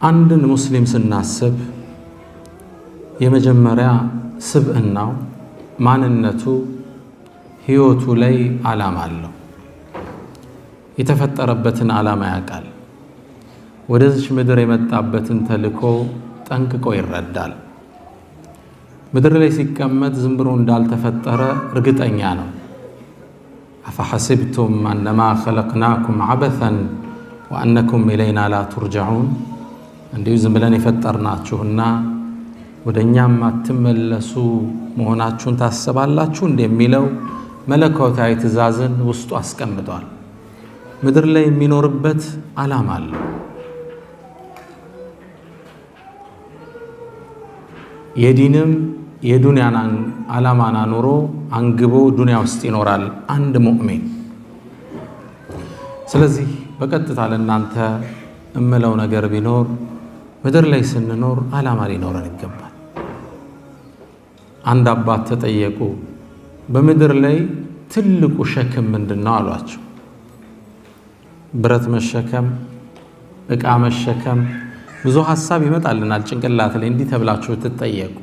አንድን ሙስሊም ስናስብ የመጀመሪያ ስብዕናው ማንነቱ ህይወቱ ላይ ዓላማ አለው። የተፈጠረበትን ዓላማ ያውቃል። ወደዚህ ምድር የመጣበትን ተልእኮ ጠንቅቆ ይረዳል። ምድር ላይ ሲቀመጥ ዝም ብሎ እንዳልተፈጠረ እርግጠኛ ነው። አፈሐሲብቱም አነማ ኸለቅናኩም ዐበሰን ወአነኩም ኢለይና ላ ቱርጀዑን፣ እንዲሁ ዝም ብለን የፈጠርናችሁና ወደኛም አትመለሱ መሆናችሁን ታስባላችሁ እንደሚለው መለኮታዊ ትእዛዝን ውስጡ አስቀምጧል። ምድር ላይ የሚኖርበት ዓላማ አለው። የዲንም የዱንያን ዓላማን አኑሮ አንግቦ ዱንያ ውስጥ ይኖራል አንድ ሙእሚን። ስለዚህ በቀጥታ ለእናንተ እምለው ነገር ቢኖር ምድር ላይ ስንኖር ዓላማ ሊኖረን ይገባል። አንድ አባት ተጠየቁ፣ በምድር ላይ ትልቁ ሸክም ምንድነው አሏቸው። ብረት መሸከም፣ ዕቃ መሸከም፣ ብዙ ሐሳብ ይመጣልናል ጭንቅላት ላይ እንዲህ ተብላችሁ ትጠየቁ።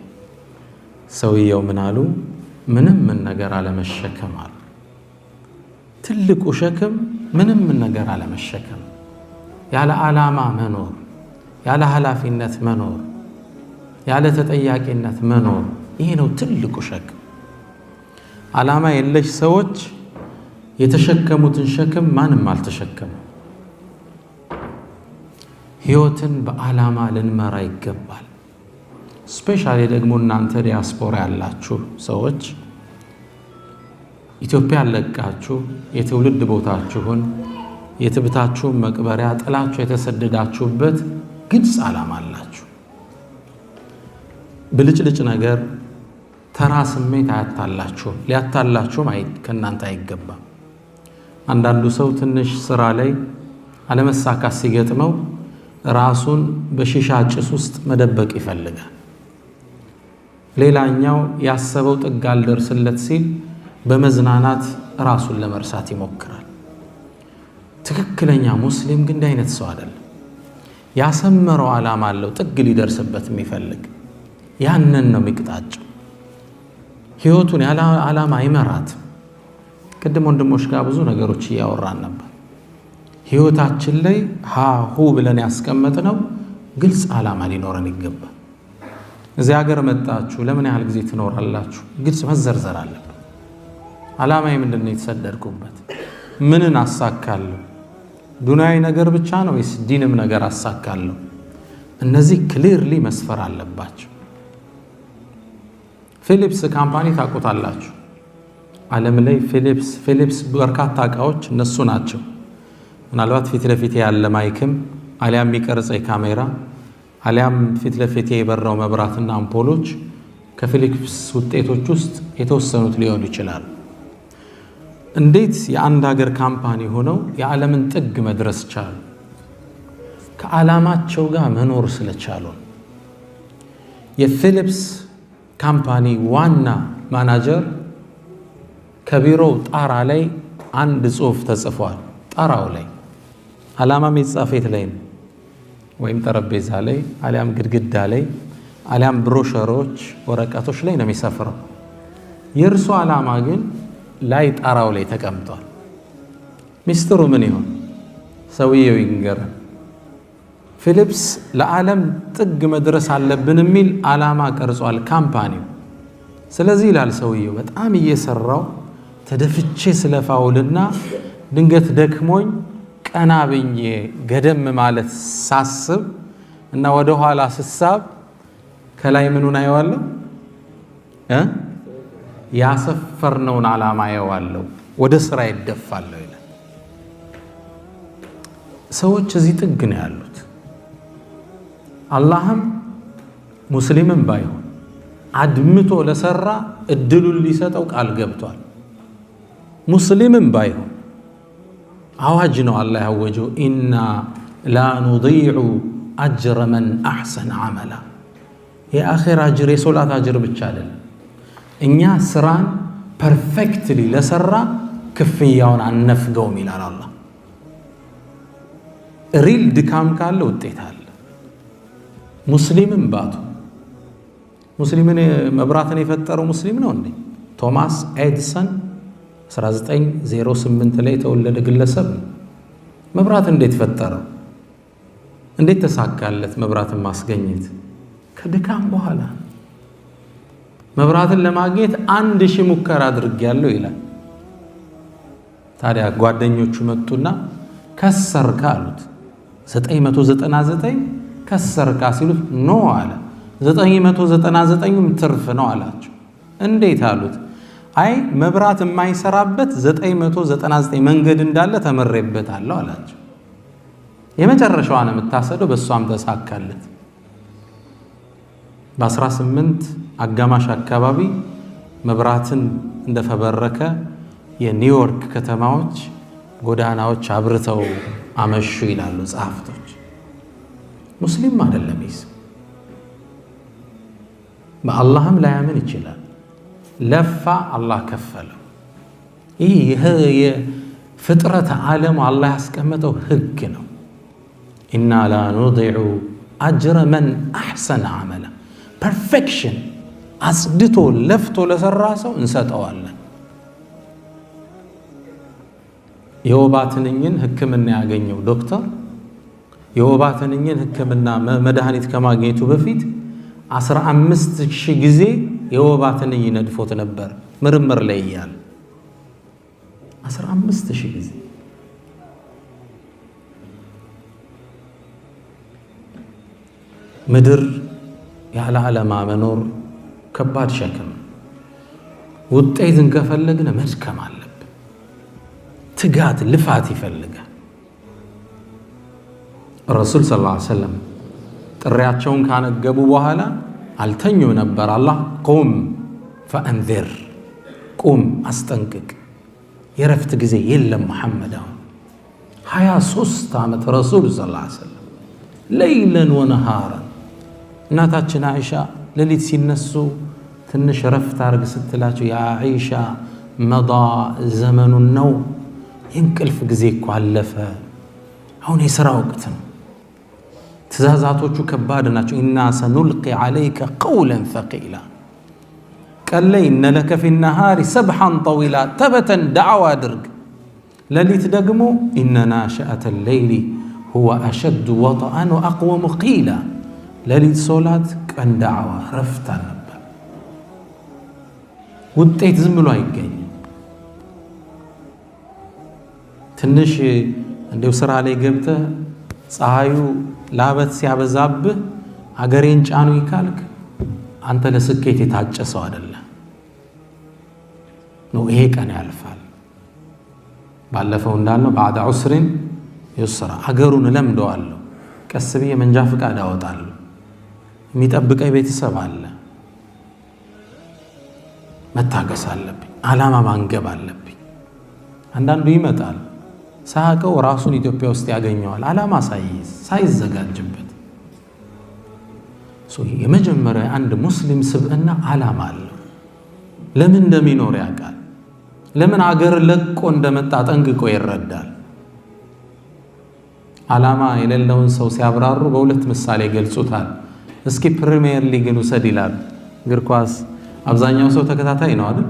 ሰውየው ምን አሉ? ምንም ነገር አለመሸከም አሉ። ትልቁ ሸክም ምንም ነገር አለመሸከም፣ ያለ ዓላማ መኖር፣ ያለ ኃላፊነት መኖር፣ ያለ ተጠያቂነት መኖር፣ ይሄ ነው ትልቁ ሸክም። ዓላማ የለሽ ሰዎች የተሸከሙትን ሸክም ማንም አልተሸከሙ። ህይወትን በዓላማ ልንመራ ይገባል። ስፔሻሊ ደግሞ እናንተ ዲያስፖራ ያላችሁ ሰዎች ኢትዮጵያ ለቃችሁ የትውልድ ቦታችሁን የትብታችሁን መቅበሪያ ጥላችሁ የተሰደዳችሁበት ግልጽ ዓላማ አላችሁ። ብልጭልጭ ነገር ተራ ስሜት አያታላችሁም፣ ሊያታላችሁም ከእናንተ አይገባም። አንዳንዱ ሰው ትንሽ ስራ ላይ አለመሳካት ሲገጥመው ራሱን በሺሻ ጭስ ውስጥ መደበቅ ይፈልጋል። ሌላኛው ያሰበው ጥግ አልደርስለት ሲል በመዝናናት ራሱን ለመርሳት ይሞክራል። ትክክለኛ ሙስሊም ግን እንዲህ አይነት ሰው አይደለም። ያሰመረው ዓላማ አለው፣ ጥግ ሊደርስበት የሚፈልግ ያንን ነው የሚቅጣጨው። ህይወቱን ያለ ዓላማ አይመራትም። ቅድም ወንድሞች ጋር ብዙ ነገሮች እያወራን ነበር። ህይወታችን ላይ ሃሁ ብለን ያስቀመጥነው ግልጽ ዓላማ ሊኖረን ይገባል። እዚህ ሀገር መጣችሁ ለምን ያህል ጊዜ ትኖራላችሁ? ግልጽ መዘርዘር አለበት። ዓላማዬ ምንድነው? የተሰደድኩበት ምንን አሳካለሁ? ዱንያዊ ነገር ብቻ ነው ወይስ ዲንም ነገር አሳካለሁ? እነዚህ ክሊርሊ መስፈር አለባቸው። ፊሊፕስ ካምፓኒ ታውቁታላችሁ። ዓለም ላይ ፊሊፕስ በርካታ እቃዎች እነሱ ናቸው። ምናልባት ፊት ለፊቴ ያለ ማይክም አሊያም የሚቀርጸኝ ካሜራ አሊያም ፊት ለፊቴ የበራው መብራትና አምፖሎች ከፊሊፕስ ውጤቶች ውስጥ የተወሰኑት ሊሆኑ ይችላሉ። እንዴት የአንድ ሀገር ካምፓኒ ሆነው የዓለምን ጥግ መድረስ ቻሉ? ከዓላማቸው ጋር መኖር ስለቻሉ። የፊሊፕስ ካምፓኒ ዋና ማናጀር ከቢሮው ጣራ ላይ አንድ ጽሑፍ ተጽፏል። ጣራው ላይ ዓላማ የተጻፈት ላይ ነው፣ ወይም ጠረጴዛ ላይ አሊያም ግድግዳ ላይ አሊያም ብሮሸሮች ወረቀቶች ላይ ነው የሚሰፍረው። የእርሱ ዓላማ ግን ላይ ጣራው ላይ ተቀምጧል። ሚስጥሩ ምን ይሆን? ሰውየው ይንገረን። ፊሊፕስ ለዓለም ጥግ መድረስ አለብን የሚል ዓላማ ቀርጿል ካምፓኒው። ስለዚህ ይላል ሰውየው በጣም እየሰራው ተደፍቼ ስለፋውልና ድንገት ደክሞኝ ቀና ብዬ ገደም ማለት ሳስብ እና ወደ ኋላ ስሳብ ከላይ ምኑን አየዋለሁ? ያሰፈርነውን ዓላማ አየዋለሁ፣ ወደ ስራ ይደፋለሁ ይላል። ሰዎች እዚህ ጥግ ነው ያሉት። አላህም ሙስሊምም ባይሆን አድምቶ ለሰራ እድሉን ሊሰጠው ቃል ገብቷል። ሙስሊምም ባይሆን አዋጅ ነው አላህ ያወጀው፣ ኢና ላ ኑዲዑ አጅረ መን አሕሰነ ዐመላ። የአኼራ አጅር የሶላት አጅር ብቻ አይደለም፣ እኛ ስራን ፐርፌክትሊ ለሰራ ክፍያውን አነፍገውም ይላል አላህ። ሪል ድካም ካለ ውጤት አለ። ሙስሊምም ባቱ ሙስሊምን መብራትን የፈጠረው ሙስሊም ነው እንዴ? ቶማስ ኤዲሰን 1908 ላይ የተወለደ ግለሰብ ነው። መብራት እንዴት ፈጠረው? እንዴት ተሳካለት? መብራትን ማስገኘት ከድካም በኋላ መብራትን ለማግኘት 1000 ሙከራ አድርጌያለሁ ይላል። ታዲያ ጓደኞቹ መጡና ከሰርካ አሉት። 999 ከሰርካ ሲሉት ኖ አለ። 999ም ትርፍ ነው አላቸው። እንዴት አሉት? አይ መብራት የማይሰራበት 999 መንገድ እንዳለ ተመሬበታለሁ አላቸው። የመጨረሻዋን የምታሰደው በሷም ተሳካለት። በ18 አጋማሽ አካባቢ መብራትን እንደፈበረከ የኒውዮርክ ከተማዎች ጎዳናዎች አብርተው አመሹ ይላሉ ጸሐፍቶች። ሙስሊም አይደለም ይስ በአላህም ላያምን ይችላል። ለፋ አላህ ከፈለው። ይህ የፍጥረት ዓለም አላህ ያስቀመጠው ህግ ነው። ኢና ላ ኑዲዑ አጅረ መን አሕሰነ ዐመላ። ፐርፌክሽን አጽድቶ ለፍቶ ለሰራ ሰው እንሰጠዋለን። የወባ ትንኝን ህክምና ያገኘው ዶክተር የወባ ትንኝን ህክምና መድኃኒት ከማግኘቱ በፊት 15,000 ጊዜ የወባ ትንኝ ነድፎት ነበር ምርምር ላይ እያለ 15,000 ጊዜ። ምድር ያለ ዓላማ መኖር ከባድ ሸክም። ውጤትን ከፈለግን መድከም አለብን። ትጋት ልፋት ይፈልጋል። ረሱል ሰለላሁ ዐለይሂ ወሰለም ጥሪያቸውን ካነገቡ በኋላ አልተኙም ነበር። አላህ ቁም ፈአንዚር፣ ቁም አስጠንቅቅ፣ የረፍት ጊዜ የለም መሐመድ። አሁን 23 ዓመት ረሱል ሰለላሁ ዐለይሂ ወሰለም ለይለን ወነሃረን። እናታችን አይሻ ሌሊት ሲነሱ ትንሽ ረፍት አርግ ስትላቸው ያ አይሻ መዳ ዘመኑን ነው፣ የእንቅልፍ ጊዜ እኮ አለፈ፣ አሁን የሥራ ወቅት ነው፣ ትእዛዛቶቹ ከባድ ናቸው። ኢና ሰኑልቂ ዓለይከ ቀውለን ሰቂላ። ቀን ላይ እነ ለከ ፊ ነሃሪ ሰብሐን ጠዊላ፣ ተበተን ዳዕዋ አድርግ። ሌሊት ደግሞ ኢነ ናሽአተ ሌይሊ ሁወ አሸዱ ወጠአን ወአቅወሙ ቂላ። ሌሊት ሶላት፣ ቀን ዳዕዋ፣ ረፍት አልነበር። ውጤት ዝም ብሎ አይገኝም። ትንሽ እንደው ስራ ላይ ገብተህ ፀሐዩ ላበት ሲያበዛብህ አገሬን ጫኑ ይካልክ አንተ ለስኬት የታጨ ሰው አይደለም ነው። ይሄ ቀን ያልፋል። ባለፈው እንዳልነው ባዕደ ዑስሪን ዩስራ፣ አገሩን ለምደዋለሁ፣ ቀስ ብዬ መንጃ ፍቃድ አወጣለሁ፣ የሚጠብቀኝ ቤተሰብ አለ፣ መታገስ አለብኝ፣ ዓላማ ማንገብ አለብኝ። አንዳንዱ ይመጣል ሳያውቀው ራሱን ኢትዮጵያ ውስጥ ያገኘዋል፣ ዓላማ ሳይዘጋጅበት። የመጀመሪያ አንድ ሙስሊም ስብዕና ዓላማ አለው። ለምን እንደሚኖር ያውቃል። ለምን አገር ለቆ እንደመጣ ጠንቅቆ ይረዳል። ዓላማ የሌለውን ሰው ሲያብራሩ በሁለት ምሳሌ ገልጹታል። እስኪ ፕሪሚየር ሊግን ውሰድ ይላል። እግር ኳስ አብዛኛው ሰው ተከታታይ ነው አይደል?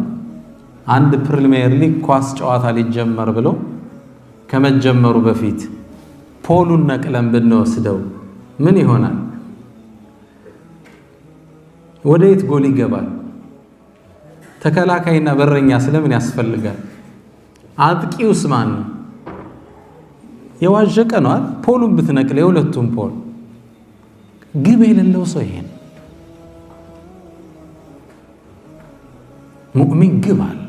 አንድ ፕሪሚየር ሊግ ኳስ ጨዋታ ሊጀመር ብሎ ከመጀመሩ በፊት ፖሉን ነቅለን ብንወስደው ምን ይሆናል? ወዴት ጎል ይገባል? ተከላካይና በረኛ ስለምን ያስፈልጋል? አጥቂውስ ማን ነው? የዋዠቀ ነው አይደል? ፖሉን ብትነቅል የሁለቱም ፖል ግብ የሌለው ሰው ይሄ ነው። ሙእሚን ግብ አለው።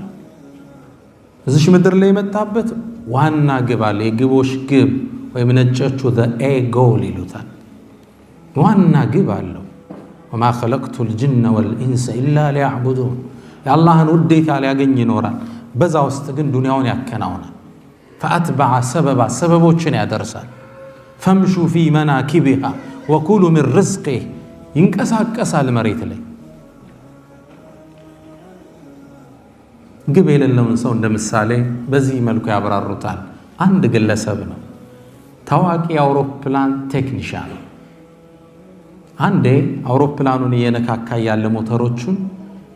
እዚሽ ምድር ላይ የመጣበት ዋና ግብ አለ። የግቦች ግብ ወይም ነጮቹ ኤ ጎል ይሉታል። ዋና ግብ አለው። ወማ ኸለቅቱ ልጅነ ወልኢንሰ ኢላ ሊያዕቡዱን። የአላህን ውዴታ ሊያገኝ ይኖራል። በዛ ውስጥ ግን ዱንያውን ያከናውናል። ፈአትበዐ ሰበባ፣ ሰበቦችን ያደርሳል። ፈምሹ ፊ መናኪቢሃ ወኩሉ ሚን ርዝቂህ፣ ይንቀሳቀሳል መሬት ላይ። ግብ የሌለውን ሰው እንደ ምሳሌ በዚህ መልኩ ያብራሩታል። አንድ ግለሰብ ነው፣ ታዋቂ የአውሮፕላን ቴክኒሻን። አንዴ አውሮፕላኑን እየነካካ ያለ ሞተሮቹን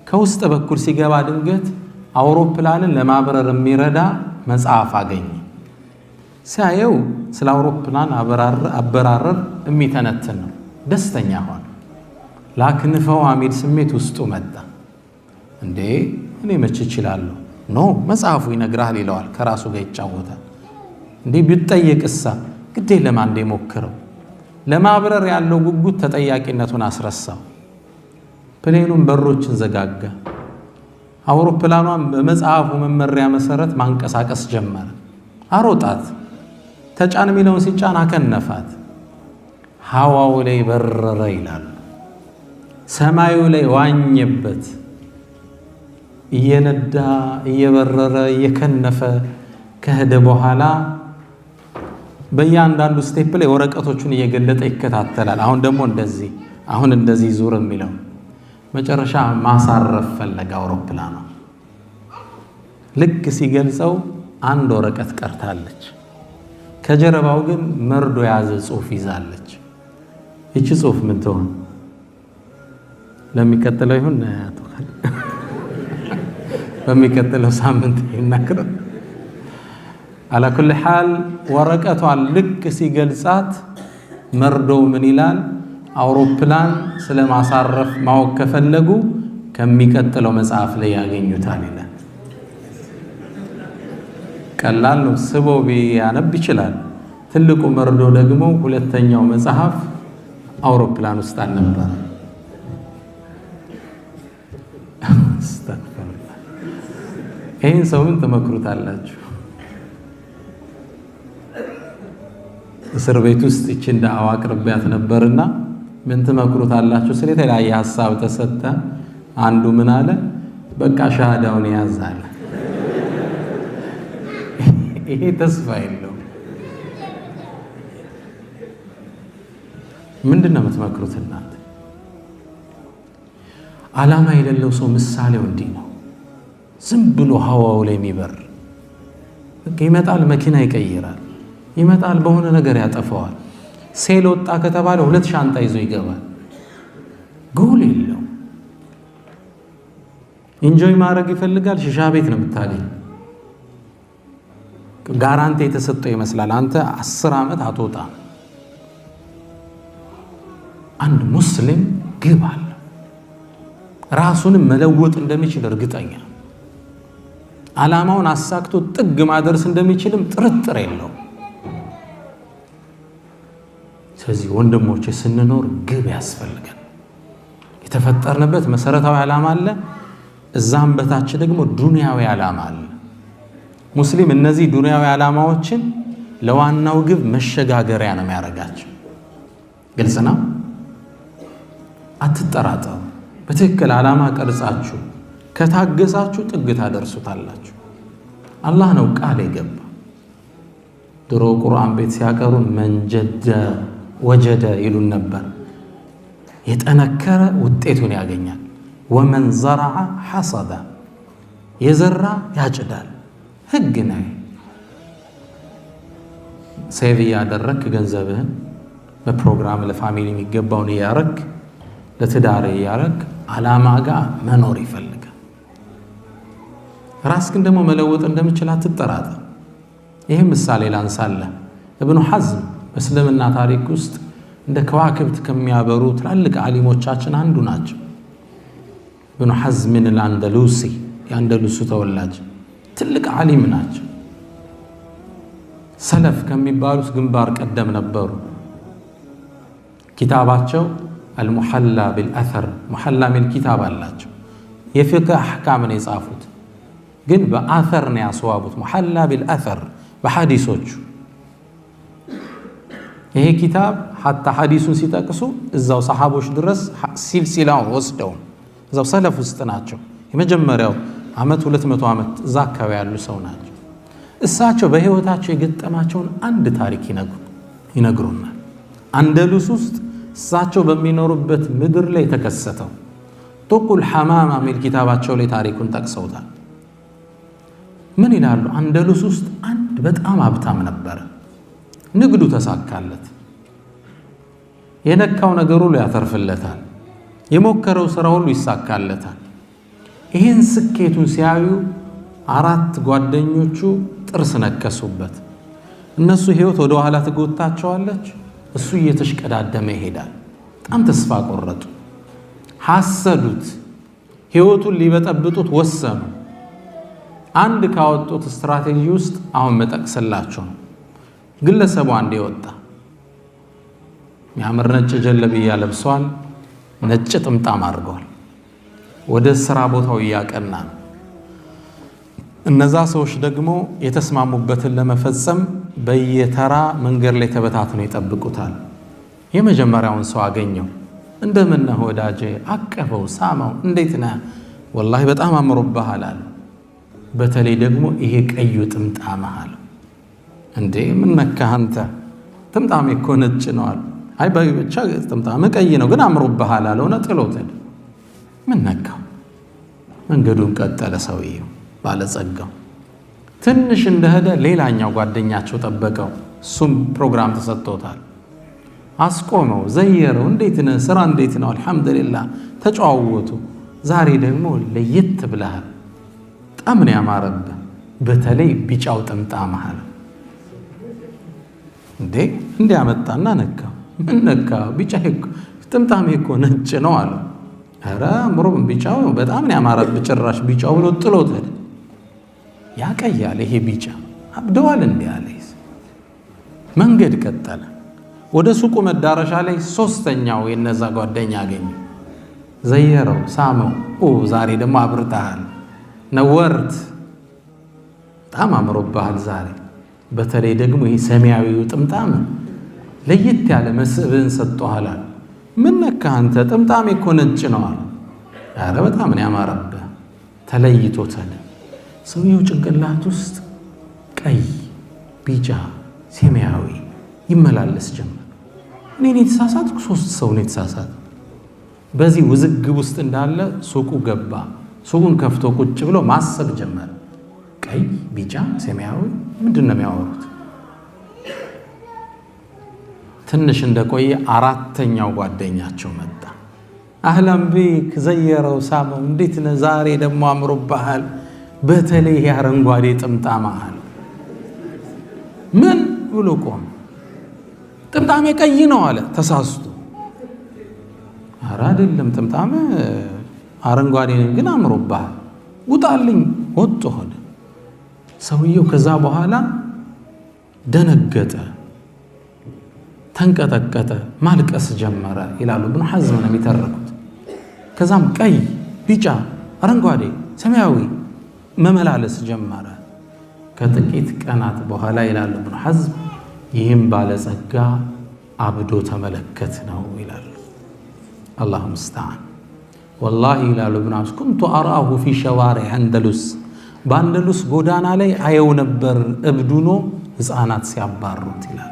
ከውስጥ በኩል ሲገባ ድንገት አውሮፕላንን ለማብረር የሚረዳ መጽሐፍ አገኘ። ሲያየው ስለ አውሮፕላን አበራረር የሚተነትን ነው። ደስተኛ ሆነ። ላክንፈው አሚል ስሜት ውስጡ መጣ። እንዴ እኔ መቼ እችላለሁ? ኖ መጽሐፉ ይነግራል ይለዋል። ከራሱ ጋር ይጫወታል። እንዴ ቢጠየቅሳ ግዴ ለማንዴ ሞክረው። ለማብረር ያለው ጉጉት ተጠያቂነቱን አስረሳው። ፕሌኑን በሮችን ዘጋጋ። አውሮፕላኗን በመጽሐፉ መመሪያ መሰረት ማንቀሳቀስ ጀመረ። አሮጣት። ተጫን የሚለውን ሲጫን አከነፋት። ሐዋው ላይ በረረ ይላል። ሰማዩ ላይ ዋኘበት። እየነዳ እየበረረ እየከነፈ ከሄደ በኋላ በእያንዳንዱ ስቴፕ ላይ ወረቀቶቹን እየገለጠ ይከታተላል። አሁን እንደዚህ ዙር የሚለው መጨረሻ ማሳረፍ ፈለገ አውሮፕላኗ። ልክ ሲገልጸው አንድ ወረቀት ቀርታለች። ከጀርባው ግን መርዶ የያዘ ጽሑፍ ይዛለች። ይቺ ጽሑፍ ምን ትሆን? ለሚቀጥለው ይሁን በሚቀጥለው ሳምንት ይናገር። አላ ኩል ሐል ወረቀቷን ልክ ሲገልጻት መርዶው ምን ይላል? አውሮፕላን ስለማሳረፍ ማወቅ ከፈለጉ ከሚቀጥለው መጽሐፍ ላይ ያገኙታል ይላል። ቀላል ነው፣ ስቦ ቢያነብ ይችላል። ትልቁ መርዶ ደግሞ ሁለተኛው መጽሐፍ አውሮፕላን ውስጥ አልነበረ። ይህን ሰው ምን ትመክሩታላችሁ? እስር ቤት ውስጥ ይችን ዳዕዋ አቅርቢያት ነበርና ምን ትመክሩታላችሁ? ስለ የተለያየ ሀሳብ ተሰጠ። አንዱ ምን አለ? በቃ ሻሃዳውን ያዛል። ይሄ ተስፋ የለው። ምንድነው የምትመክሩት እናንተ? ዓላማ የሌለው ሰው ምሳሌው እንዲህ ነው። ዝም ብሎ ሐዋው ላይ የሚበር ይመጣል፣ መኪና ይቀይራል፣ ይመጣል፣ በሆነ ነገር ያጠፋዋል። ሴል ወጣ ከተባለ 2 ሻንጣ ይዞ ይገባል። ጎል የለው። ኢንጆይ ማድረግ ይፈልጋል። ሽሻ ቤት ነው የምታገኝ። ጋራንቲ የተሰጠው ይመስላል። አንተ 10 ዓመት አትወጣ። አንድ ሙስሊም ግብ አለ። ራሱንም መለወጥ እንደሚችል እርግጠኛ፣ ዓላማውን አሳክቶ ጥግ ማድረስ እንደሚችልም ጥርጥር የለው። ስለዚህ ወንድሞቼ ስንኖር ግብ ያስፈልገን። የተፈጠርንበት መሰረታዊ ዓላማ አለ። እዛም በታች ደግሞ ዱንያዊ ዓላማ አለ። ሙስሊም እነዚህ ዱንያዊ ዓላማዎችን ለዋናው ግብ መሸጋገሪያ ነው የሚያደርጋቸው። ግልጽ ነው። አትጠራጠሩ። በትክክል ዓላማ ቀርጻችሁ ከታገሳችሁ ጥግ ታደርሱታላችሁ። አላህ ነው ቃል የገባ። ድሮ ቁርአን ቤት ሲያቀሩን መንጀደ ወጀደ ይሉን ነበር። የጠነከረ ውጤቱን ያገኛል። ወመን ዘረዐ ሐሰደ፣ የዘራ ያጭዳል። ህግ ነው። ሴቭ እያደረክ ገንዘብህን በፕሮግራም ለፋሚሊ የሚገባውን እያረክ ለትዳር እያረክ ዓላማ ጋር መኖር ይፈልጋል። ራስክን ደግሞ መለወጥ እንደምችል አትጠራጠር። ይህም ምሳሌ ላንሳለህ። እብኑ ሐዝም በእስልምና ታሪክ ውስጥ እንደ ከዋክብት ከሚያበሩ ትላልቅ ዓሊሞቻችን አንዱ ናቸው። እብኑ ሐዝምን አልአንደሉሲ፣ የአንደሉሱ ተወላጅ ትልቅ ዓሊም ናቸው። ሰለፍ ከሚባሉት ግንባር ቀደም ነበሩ። ኪታባቸው አልሙሐላ ቢልአተር፣ ሙሐላ ሚል ኪታብ አላቸው። የፍቅህ አሕካም ነው የጻፉት፣ ግን በአተር ነው ያስዋቡት። ሙሐላ ቢልአተር በሐዲሶቹ። ይሄ ኪታብ ሐታ ሐዲሱን ሲጠቅሱ እዛው ሰሓቦች ድረስ ሲልሲላውን ወስደው እዛው ሰለፍ ውስጥ ናቸው። የመጀመሪያው ዓመት 200 ዓመት እዛ አካባቢ ያሉ ሰው ናቸው። እሳቸው በህይወታቸው የገጠማቸውን አንድ ታሪክ ይነግሩናል። አንደሉስ ውስጥ እሳቸው በሚኖሩበት ምድር ላይ ተከሰተው ጡቁል ሐማማ ሚል ኪታባቸው ላይ ታሪኩን ጠቅሰውታል። ምን ይላሉ? አንደሉስ ውስጥ አንድ በጣም ሀብታም ነበረ። ንግዱ ተሳካለት። የነካው ነገር ሁሉ ያተርፍለታል። የሞከረው ስራ ሁሉ ይሳካለታል። ይህን ስኬቱን ሲያዩ 4 ጓደኞቹ ጥርስ ነከሱበት። እነሱ ህይወት ወደ ኋላ ትጎታቸዋለች፣ እሱ እየተሽቀዳደመ ይሄዳል። በጣም ተስፋ ቆረጡ፣ ሐሰዱት፣ ህይወቱን ሊበጠብጡት ወሰኑ። አንድ ካወጡት ስትራቴጂ ውስጥ አሁን መጠቅስላችሁ ነው። ግለሰቡ አንዴ ወጣ። የሚያምር ነጭ ጀለብያ ለብሷል፣ ነጭ ጥምጣም አድርጓል። ወደ ስራ ቦታው እያቀና ነው። እነዛ ሰዎች ደግሞ የተስማሙበትን ለመፈጸም በየተራ መንገድ ላይ ተበታትነው ይጠብቁታል። የመጀመሪያውን ሰው አገኘው። እንደምን ነህ ወዳጄ? አቀፈው፣ ሳመው። እንዴት ነህ? ወላሂ በጣም አምሮብሃል አለ። በተለይ ደግሞ ይሄ ቀዩ ጥምጣምህ አለ። እንዴ ምን ነካህ አንተ? ጥምጣሜ እኮ ነጭ ነው አለ። አይ ብቻ ጥምጣምህ ቀይ ነው ግን አምሮብሃል አለውና ጥሎት ሄደ። ምን ነካው? መንገዱን ቀጠለ ሰውየው ባለጸጋው። ትንሽ እንደሄደ ሌላኛው ጓደኛቸው ጠበቀው። እሱም ፕሮግራም ተሰጥቶታል። አስቆመው፣ ዘየረው። እንዴት ነህ? ስራ እንዴት ነው? አልሐምዱሊላህ። ተጨዋወቱ። ዛሬ ደግሞ ለየት ብለሃል፣ በጣም ነው ያማረብህ፣ በተለይ ቢጫው ጥምጣምህ አለ። እንዴ እንዲያመጣና ነካው። ምን ነካው? ቢጫ ጥምጣሜ እኮ ነጭ ነው አለ። ኧረ አምሮም ቢጫው በጣም ነው ያማረብህ፣ ጭራሽ ቢጫው ብሎ ጥሎት ሄደ። ያቀያል ይሄ ቢጫ አብደዋል እንዴ አለ። መንገድ ቀጠለ። ወደ ሱቁ መዳረሻ ላይ 3ኛው የነዛ ጓደኛ አገኘ። ዘየረው፣ ሳመው። ዛሬ ደግሞ አብርተሃል፣ ነወርት፣ በጣም አምሮብሃል ዛሬ። በተለይ ደግሞ ይሄ ሰማያዊው ጥምጣም ለየት ያለ መስህብን ሰጥቷል። ምን ነካህ አንተ? ጥምጣሜ እኮ ነጭ ነው አለ። ኧረ በጣም ነው ያማረብህ። ተለይቶታል። ሰውየው ጭንቅላት ውስጥ ቀይ፣ ቢጫ፣ ሰማያዊ ይመላለስ ጀመር። እኔ የተሳሳትኩ 3 ሰው ነው የተሳሳት። በዚህ ውዝግብ ውስጥ እንዳለ ሱቁ ገባ። ሱቁን ከፍቶ ቁጭ ብሎ ማሰብ ጀመረ። ቀይ፣ ቢጫ፣ ሰማያዊ ምንድን ነው የሚያወሩት? ትንሽ እንደቆየ 4ኛው ጓደኛቸው መጣ። አህላን ቢክ፣ ዘየረው፣ ሳመው። እንዴት ነህ? ዛሬ ደግሞ አምሮብሃል፣ በተለይ አረንጓዴ ጥምጣምህ አለ። ምን ብሎ ቆመ። ጥምጣሜ ቀይ ነው አለ ተሳስቶ። ኧረ አይደለም ጥምጣሜ አረንጓዴ ነው ግን አምሮብሃል፣ ውጣልኝ። ወጥቶ ሆነ ሰውየው። ከዛ በኋላ ደነገጠ፣ ተንቀጠቀጠ፣ ማልቀስ ጀመረ ይላሉ ኢብኑ ሐዝም ነው የሚተረኩት። ከዛም ቀይ፣ ቢጫ፣ አረንጓዴ፣ ሰማያዊ መመላለስ ጀመረ። ከጥቂት ቀናት በኋላ ይላሉ ኢብኑ ሐዝም ይህም ባለጸጋ አብዶ ተመለከት ነው ይላሉ። አላሁ ሙስተዓን። ወላሂ ይላሉ ኢብኑ ሐዝም ኩንቱ አራሁ ፊ ሸዋሪዕ አንደሉስ፣ በአንደሉስ ጎዳና ላይ አየው ነበር እብዱኖ ሕፃናት ሲያባሩት ይላል።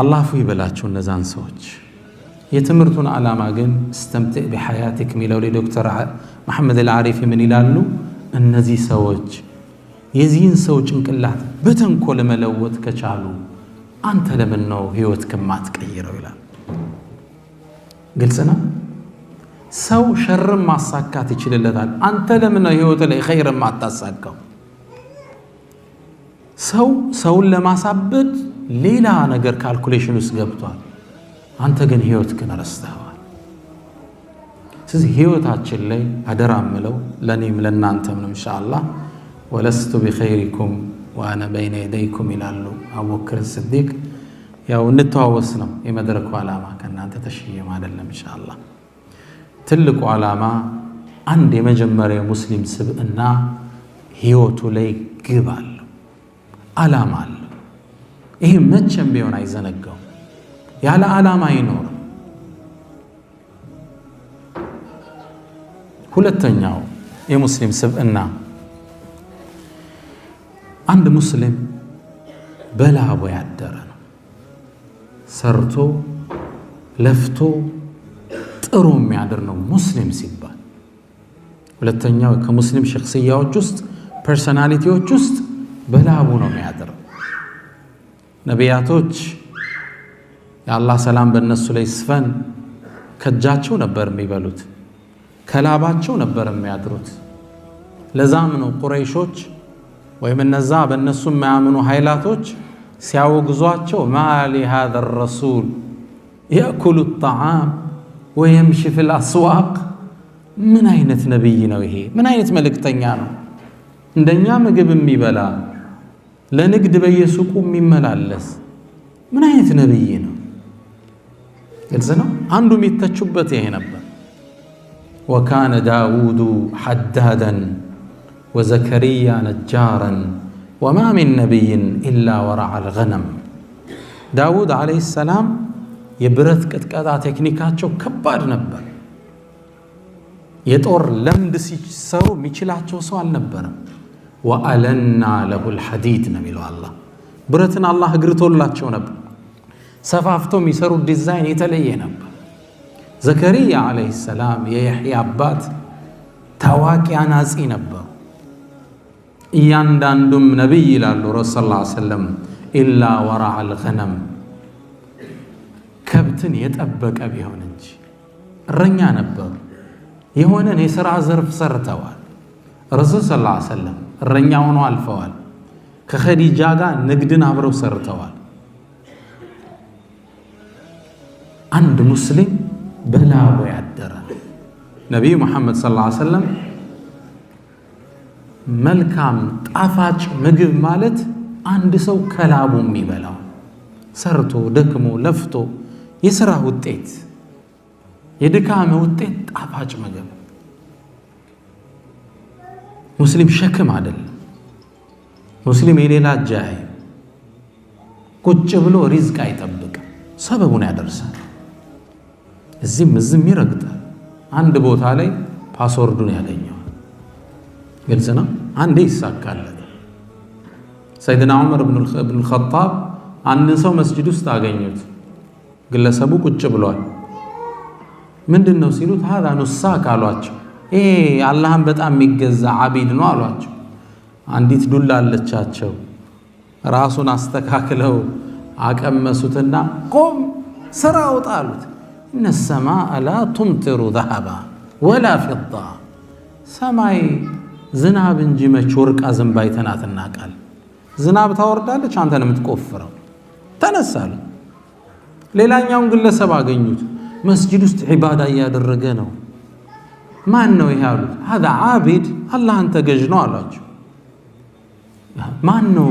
አላህ ፉ ይበላቸው እነዛን ሰዎች። የትምህርቱን ዓላማ ግን እስተምትዕ ቢሐያቲክ የሚለው ላይ ዶክተር መሐመድ አልዓሪፊ ምን ይላሉ? እነዚህ ሰዎች የዚህን ሰው ጭንቅላት በተንኮል መለወጥ ከቻሉ አንተ ለምን ነው ህይወት ከማትቀይረው ይላል። ግልጽ ነው። ሰው ሸርም ማሳካት ይችልለታል። አንተ ለምን ነው ህይወት ላይ ኸይርም ማታሳካው? ሰውን ለማሳበድ ሌላ ነገር ካልኩሌሽን ውስጥ ገብቷል። አንተ ግን ህይወት ግን ረስተዋል። ስለዚህ ህይወታችን ላይ አደራ ምለው ለኔም ለናንተም ነው ኢንሻአላህ። ወለስቱ ቢኸይሪኩም ወአና በይነ የደይኩም ይላሉ አቡበክር ስዲቅ። ያው እንተዋወስ ነው የመድረኩ ዓላማ፣ ከናንተ ተሽየም አይደለም ኢንሻአላህ። ትልቁ ዓላማ አንድ የመጀመሪያ ሙስሊም ስብዕና ህይወቱ ላይ ግብ አለው፣ ዓላማ አለው። ይሄ መቼም ቢሆን አይዘነጋው። ያለ ዓላማ አይኖርም። ሁለተኛው የሙስሊም ስብዕና አንድ ሙስሊም በላቡ ያደረ ነው። ሰርቶ ለፍቶ ጥሩ የሚያድር ነው ሙስሊም ሲባል። ሁለተኛው ከሙስሊም ሸክስያዎች ውስጥ ፐርሶናሊቲዎች ውስጥ በላቡ ነው የሚያድረው። ነቢያቶች የአላህ ሰላም በእነሱ ላይ ይስፈን ከእጃቸው ነበር የሚበሉት ከላባቸው ነበር የሚያድሩት ለዛም ነው ቁረይሾች ወይም እነዛ በእነሱ የማያምኑ ኃይላቶች ሲያወግዟቸው ማሊ هذا الرسول يأكل الطعام ويمشي في الأسواق ምን አይነት ነብይ ነው ይሄ ምን አይነት መልእክተኛ ነው እንደኛ ምግብ የሚበላ ለንግድ በየሱቁ የሚመላለስ ምን አይነት ነብይ ነው ግልጽ ነው አንዱ የሚተቹበት ይሄ ነበር وكان داود حدادا وزكريا نجارا وما من نبي إلا ورع الغنم داود عليه السلام የብረት ቅጥቃጣ ቴክኒካቸው ከባድ ነበር የጦር ለምድ ሲሰሩ የሚችላቸው ሰው አልነበረም وألنا له الحديد نبيله الله ብረትን አላህ እግርቶላቸው ነበር ሰፋፍቶ የሚሰሩ ዲዛይን የተለየ ነበር ዘከሪያ عليه السلام የያህያ አባት ታዋቂ አናጺ ነበር እያንዳንዱም ነብይ ይላሉ ረሱል ሰለላሁ ዐለይሂ ወሰለም ኢላ ወራዕ الغنم ከብትን የጠበቀ ቢሆን እንጂ እረኛ ነበር የሆነን የሥራ ዘርፍ ሰርተዋል ረሱል ሰለላሁ ዐለይሂ ወሰለም እረኛ ሆነው አልፈዋል ከኸዲጃ ጋር ንግድን አብረው ሰርተዋል አንድ ሙስሊም በላው ያደረ ነብዩ መሐመድ ሰለላሁ ዐለይሂ ወሰለም መልካም ጣፋጭ ምግብ ማለት አንድ ሰው ከላቡ የሚበላው ሰርቶ ደክሞ ለፍቶ የሥራ ውጤት የድካም ውጤት ጣፋጭ ምግብ ሙስሊም ሸክም አይደለም ሙስሊም የሌላ ጃይ ቁጭ ብሎ ሪዝቅ አይጠብቅ ሰበቡን ያደርሳል እዚህም ይረግጣል አንድ ቦታ ላይ ፓስወርዱን ያገኘው ግልጽ ነው አንዴ ይሳካለት ሰይድና ዑመር ኢብኑ الخطاب አንድ ሰው መስጂድ ውስጥ አገኙት ግለሰቡ ቁጭ ብሏል ምንድነው ሲሉት هذا نساك አሏቸው ይሄ አላህን በጣም የሚገዛ አቢድ ነው አሏቸው አንዲት ዱላ አለቻቸው ራሱን አስተካክለው አቀመሱትና ቆም ስራ ወጣሉት ان السماء لا تمطر ذهبا ولا فضة ሰማይ ዝናብ እንጂ መች ወርቅ አዘንባይተናትና ቃል ዝናብ ታወርዳለች አንተ ነው የምትቆፍረው ተነሳሉ ሌላኛውን ግለሰብ አገኙት መስጂድ ውስጥ ዒባዳ ያደረገ ነው ማን ነው ይሄ አሉት هذا عابد አላህን ተገዥ ነው አሏቸው ማን ነው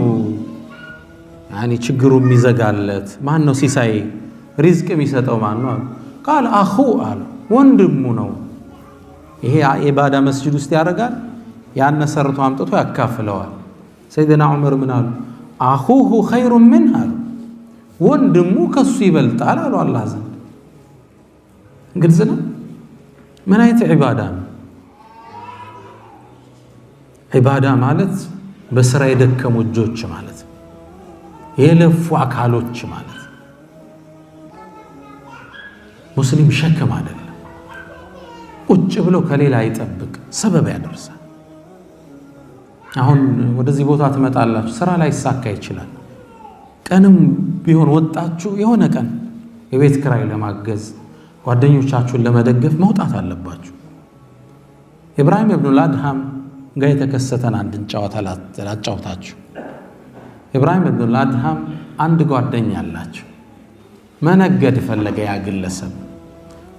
يعني ችግሩ የሚዘጋለት ማን ነው ሲሳይ ሪዝቅ የሚሰጠው ማን ነው قال اخو አሉ ወንድሙ ነው ይሄ ዒባዳ መስጂድ ውስጥ ያደርጋል ያን ሰርቶ አምጥቶ ያካፍለዋል ሰይድና ዑመር ምን አሉ اخوه خير منه ወንድሙ ከሱ ይበልጣል አሉ አላህ ዘንድ ግልጽ ነው ምን አይነት ዒባዳ ነው ዒባዳ ማለት በስራ የደከሙ እጆች ማለት የለፉ አካሎች ማለት ሙስሊም ሸክም አይደለም ቁጭ ብሎ ከሌላ አይጠብቅ ሰበብ ያደርሳል አሁን ወደዚህ ቦታ ትመጣላችሁ ስራ ላይ ይሳካ ይችላል ቀንም ቢሆን ወጣችሁ የሆነ ቀን የቤት ክራይ ለማገዝ ጓደኞቻችሁን ለመደገፍ መውጣት አለባችሁ ኢብራሂም ኢብኑ አድሃም ጋር የተከሰተን አንድን ጨዋታ ላጫውታችሁ ኢብራሂም ኢብኑ አድሃም አንድ ጓደኛ አላቸው መነገድ ፈለገ ያ ግለሰብ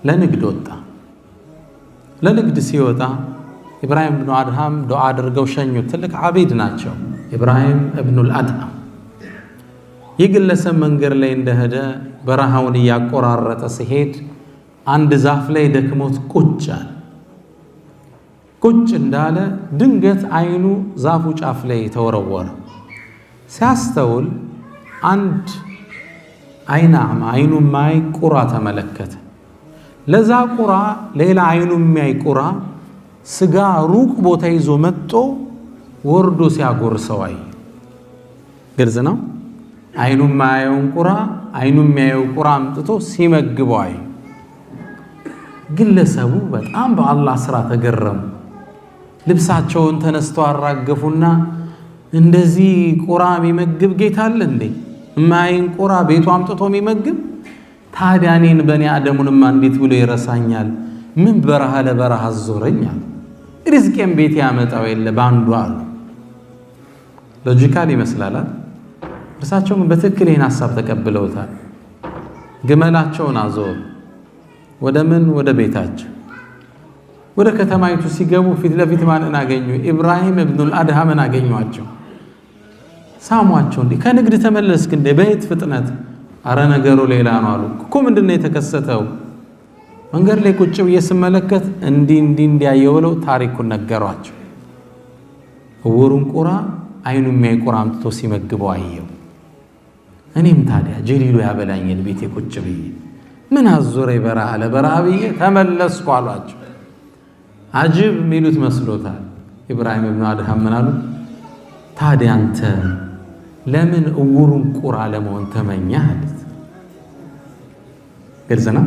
ለንግድ ወጣ ለንግድ ሲወጣ ኢብራሂም ኢብኑ አድሃም ዱዓ አድርገው ሸኙት ትልቅ አቢድ ናቸው ኢብራሂም ኢብኑ አድሃም የግለሰብ መንገድ ላይ እንደሄደ በረሃውን ያቆራረጠ ሲሄድ አንድ ዛፍ ላይ ደክሞት ቁጭ እንዳለ ድንገት አይኑ ዛፉ ጫፍ ላይ ተወረወረ ሲያስተውል አንድ አይኑ ማይ ቁራ ተመለከተ ለዛ ቁራ ሌላ አይኑ ማይ ቁራ ስጋ ሩቅ ቦታ ይዞ መጥቶ ወርዶ ሲያጎርሰው አይ ግልጽ ነው አይኑ ማየውን ቁራ አይኑ ማየው ቁራ አምጥቶ ሲመግበው አይ ግለሰቡ በጣም በአላህ ስራ ተገረሙ ልብሳቸውን ተነስተው አራገፉና እንደዚህ ቁራ የሚመግብ ጌታ አለ እንዴ ማይን ቁራ ቤቱ አምጥቶ የሚመግብ ታዲያ እኔን በኔ አደሙንማ እንዴት ብሎ ይረሳኛል? ምን በረሃ ለበረሃ አዞረኛል? ሪዝቄን ቤት ያመጣው የለ ባንዱ አሉ። ሎጂካል ይመስላል። እርሳቸው ግን በትክክል ይህን ሐሳብ ተቀብለውታል። ግመላቸውን አዞሩ። ወደ ምን? ወደ ቤታቸው። ወደ ከተማይቱ ሲገቡ ፊት ለፊት ማንን አገኙ? ኢብራሂም ኢብኑል አድሃምን አገኟቸው። ሳሟቸው። እንዴ ከንግድ ተመለስክ እንዴ? በየት ፍጥነት? አረ ነገሩ ሌላ ነው አሉ። እኮ ምንድነው የተከሰተው? መንገድ ላይ ቁጭ ብዬ ስመለከት እንዲያየው ብለው ታሪኩን ነገሯቸው። እውሩን ቁራ አይኑ የሚያይ ቁራ አምጥቶ ሲመግበው አየው። እኔም ታዲያ ጀሊሉ ያበላኝን ቤቴ ቁጭ ብዬ ምን አዞረ በረሃ ለበረሃ ብዬ ተመለስኩ አሏቸው። አጅብ የሚሉት መስሎታል። ኢብራሂም ኢብኑ አድሃም ምን አሉ? ታዲያ አንተ ለምን እውሩን ቁራ ለመሆን ተመኘህ? አሉት። ግልጽ ነው።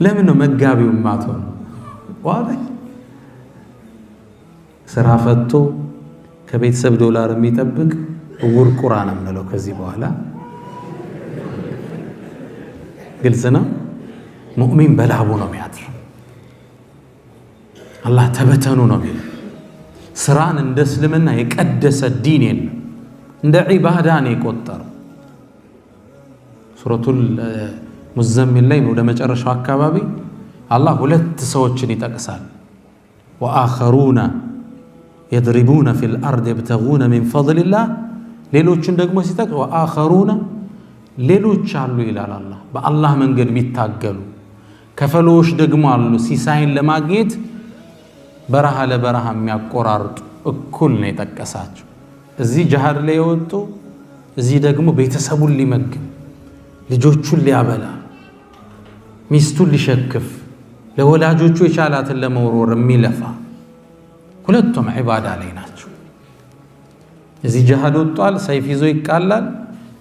ለምን ነው መጋቢው ማተው? ዋይ ስራ ፈቶ ከቤተሰብ ዶላር የሚጠብቅ እውር ቁራ ነው የምንለው ከዚህ በኋላ። ግልጽ ነው። ሙእሚን በላቡ ነው የሚያድር። አላህ ተበተኑ ነው የሚለው። ስራን እንደ እስልምና የቀደሰ ዲን የለም። እንደ ዒባዳ ነው የቆጠረው። ሱረቱል ሙዘሚል ላይ ወደ መጨረሻው አካባቢ አላህ ሁለት ሰዎችን ይጠቅሳል። ወአኸሩነ የድሪቡነ ፊል አርድ የብተጉነ ሚን ፈድሊላህ። ሌሎችን ደግሞ ሲጠቅስ ወአኸሩነ ሌሎች አሉ ይላል አላህ በአላህ መንገድ ቢታገሉ። ከፈሎች ደግሞ አሉ ሲሳይን ለማግኘት በረሃ ለበረሃ የሚያቆራርጡ። እኩል ነው የጠቀሳቸው። እዚህ ጅሃድ ላይ የወጡ እዚህ ደግሞ ቤተሰቡን ሊመግብ ልጆቹን ሊያበላ ሚስቱን ሊሸክፍ ለወላጆቹ የቻላትን ለመውረር የሚለፋ ሁለቱም ዒባዳ ላይ ናቸው። እዚህ ጅሃድ ወጥቷል፣ ሰይፍ ይዞ ይቃላል።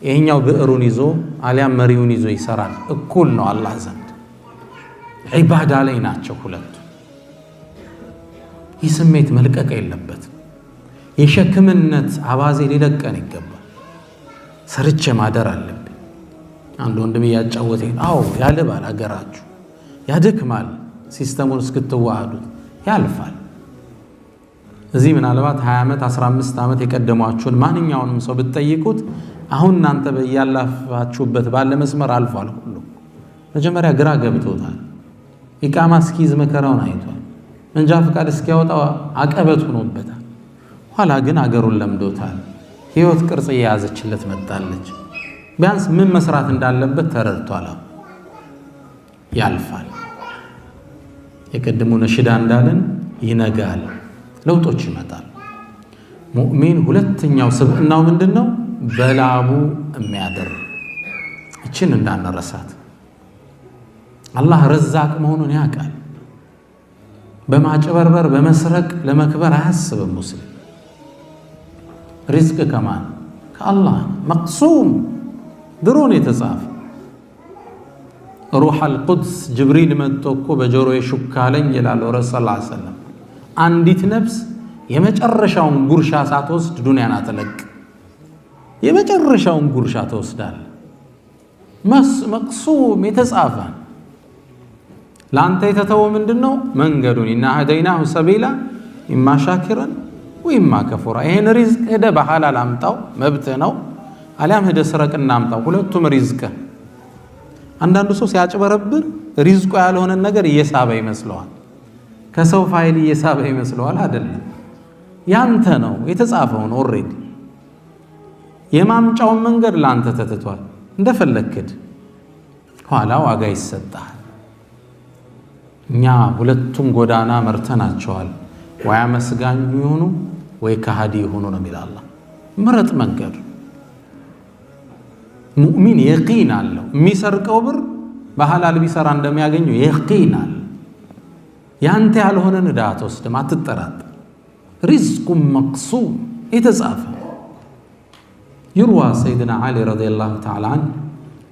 ይሄኛው ብዕሩን ይዞ አሊያም መሪውን ይዞ ይሰራል። እኩል ነው አላህ ዘንድ። ዒባዳ ላይ ናቸው ሁለቱ። ይህ ስሜት መልቀቅ የለበትም። የሸክምነት አባዜ ሊለቀን ይገባል። ሰርቼ ማደር አለብኝ። አንድ ወንድም እያጫወተኝ አዎ ያልባል፣ አገራችሁ ያደክማል፣ ሲስተሙን እስክትዋሃዱት ያልፋል። እዚህ ምናልባት 20 ዓመት 15 ዓመት የቀደሟችሁን ማንኛውንም ሰው ብትጠይቁት አሁን እናንተ በያላፋችሁበት ባለ መስመር አልፏል። ሁሉ መጀመሪያ ግራ ገብቶታል። ኢቃማ እስኪይዝ መከራውን አይቷል። መንጃ ፈቃድ እስኪያወጣ አቀበት ሆኖበታል። ኋላ ግን አገሩን ለምዶታል። ህይወት ቅርጽ እየያዘችለት መጣለች። ቢያንስ ምን መስራት እንዳለበት ተረድቷል። ያልፋል። የቀድሞ ነሽዳ እንዳለን ይነጋል፣ ለውጦች ይመጣል። ሙእሚን ሁለተኛው ስብዕናው ምንድነው? በላቡ የሚያደር። እችን እንዳንረሳት። አላህ ረዛቅ መሆኑን ያውቃል። በማጭበርበር በመስረቅ ለመክበር አያስብም ሙስሊም። ሪዝቅ ከማን? ከአላህ። መቅሱም ድሮን የተጻፈ ሩሐል ቁድስ ጅብሪል መጥቶ እኮ በጆሮዬ ሹክ አለኝ ይላል ረሱል ሰለላሁ ዐለይሂ ወሰለም። አንዲት ነፍስ የመጨረሻውን ጉርሻ ሳትወስድ ዱንያን አትለቅ። የመጨረሻውን ጉርሻ ተወስዳል። መቅሱም የተጻፈ ለአንተ የተተወው ምንድነው? መንገዱን ኢና ሀደይናሁ ሰቢላ ኢማ ሻኪረን ወኢማ ከፉራ። ይሄን ሪዝቅ ሄደ በሐላል አምጣው መብት ነው፣ አሊያም ሄደ ስረቅና አምጣው፣ ሁለቱም ሪዝቅ። አንዳንዱ ሰው ሲያጭበረብር ሪዝቁ ያልሆነን ነገር እየሳበ ይመስለዋል። ከሰው ፋይል እየሳበ ይመስለዋል። አይደለም፣ ያንተ ነው የተጻፈውን። ኦሬዲ የማምጫውን መንገድ ላንተ ተትቷል። እንደፈለክድ ኋላ ዋጋ ይሰጣል። እኛ ሁለቱም ጎዳና መርተናቸዋል። ወይ አመስጋኝ ይሁኑ ወይ ከሃዲ ይሁኑ ነው የሚል አላህ። ምረጥ መንገድ። ሙእሚን የቂን አለው። የሚሰርቀው ብር በሐላል ቢሰራ እንደሚያገኘው የቂን አለ። ያንተ ያልሆነን ዕዳ አትወስድም፣ አትጠራጠር። ሪዝቁም መቅሱም የተጻፈ። ይርዋ ሰይድና ዓሊ ረዲየላሁ ተዓላ አንሁ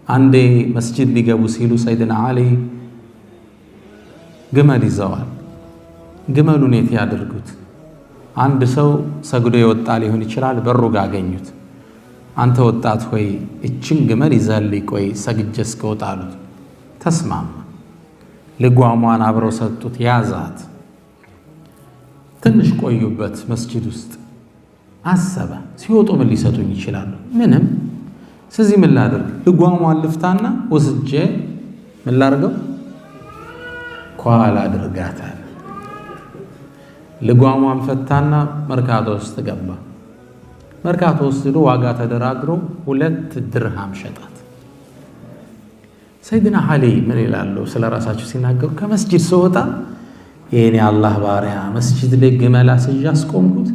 አንዴ መስጂድ ሊገቡ ሲሉ ሰይድና ዓሊ ግመል ይዘዋል። ግመሉን የት ያድርጉት? አንድ ሰው ሰግዶ የወጣ ሊሆን ይችላል። በሩ ጋር አገኙት። አንተ ወጣት ሆይ እችን ግመል ይዘህልኝ ቆይ ሰግጄ እስክወጣ አሉት። ተስማማ። ልጓሟን አብረው ሰጡት። ያዛት። ትንሽ ቆዩበት መስጂድ ውስጥ። አሰበ ሲወጡ ምን ሊሰጡኝ ይችላሉ? ምንም። ስለዚህ ምን ላድርግ? ልጓሟን ልፍታና ወስጄ ምን ላድርገው? ኳላ አድርጋታል። ልጓሟን ፈታና መርካቶ ውስጥ ገባ። መርካቶ ውስጥ ሄዶ ዋጋ ተደራድሮ 2 ድርሃም ሸጣት። ሰይድና ዓሊ ምን ይላሉ ስለ ራሳቸው ሲናገሩ? ከመስጂድ ስወጣ የኔ አላህ ባሪያ መስጂድ ላይ ግመል አስይዤ አስቆምኩት፣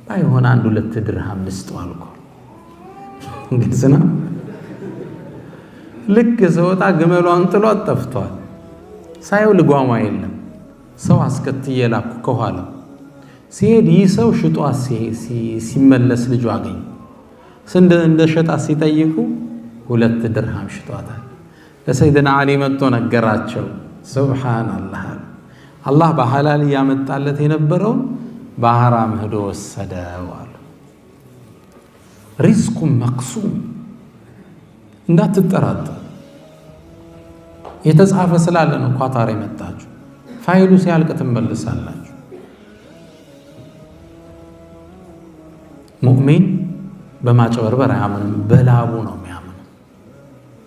ባይሆን 1-2 ድርሃም ልስጠው አልኩ። ግልጽ ነው። ልክ ስወጣ ግመሏን ጥሏት ጠፍቷል። ሳየው ልጓሟ የለም። ሰው አስከትዬ ላኩ ከኋላ። ሲሄድ ይህ ሰው ሽጧት ሲመለስ ልጁ አገኘ። እንደ ሸጣት ሲጠይቁ 2 ድርሃም ሽጧታል። ለሰይድና ዓሊ መጥቶ ነገራቸው። ሱብሓነላህ፣ አላህ በሐላል ያመጣለት የነበረውን በሐራም ሄዶ ወሰደው አሉ። ሪዝቁን መቅሱም እንዳትጠራጠሩ። የተጻፈ ስላለ ነው ኳታር የመጣችሁ። ፋይሉ ሲያልቅ ትመልሳላችሁ። ሙእሚን በማጭበርበር አያምንም፣ በላቡ ነው የሚያምነው።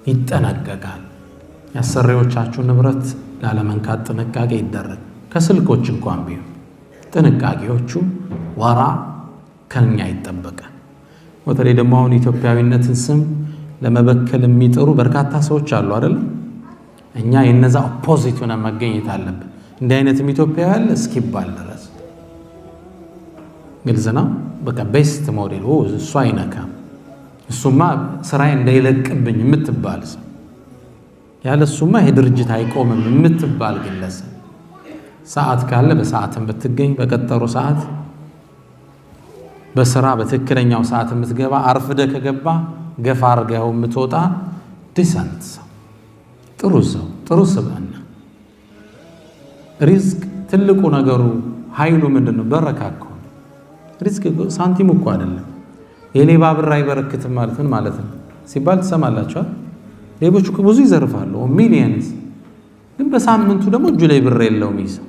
ይጠነቀቃል። ያሰሪዎቻችሁ ንብረት ላለመንካት ጥንቃቄ ይደረግ። ከስልኮች እንኳን ቢሆን ጥንቃቄዎቹ ወራ ከኛ ይጠበቃል። በተለይ ደግሞ አሁን ኢትዮጵያዊነትን ስም ለመበከል የሚጥሩ በርካታ ሰዎች አሉ አይደለም? እኛ የነዛ ኦፖዚት ሆነ መገኘት አለብን። እንዲህ አይነትም ኢትዮጵያዊ አለ እስኪባል ድረስ ግልጽ ነው። በቃ ቤስት ሞዴል እሱ አይነካም፣ እሱማ ስራዬ እንዳይለቅብኝ የምትባል ሰው፣ ያለ እሱማ ይሄ ድርጅት አይቆምም የምትባል ግለሰብ፣ ሰዓት ካለ በሰዓትም ብትገኝ፣ በቀጠሮ ሰዓት በስራ በትክክለኛው ሰዓት የምትገባ፣ አርፍደ ከገባ ገፋ አርገው የምትወጣ ዲሰንት ሰው፣ ጥሩ ሰው፣ ጥሩ ስብዕና። ሪዝቅ ትልቁ ነገሩ ኃይሉ ምንድነው? በረካከው ሪዝቅ ሳንቲም እኮ አይደለም። የሌባ ብር አይበረክትም ማለት ምን ማለት ነው ሲባል ትሰማላችኋል። ሌቦች እኮ ብዙ ይዘርፋሉ ሚሊየንስ፣ ግን በሳምንቱ ደግሞ እጁ ላይ ብር የለውም ይዘው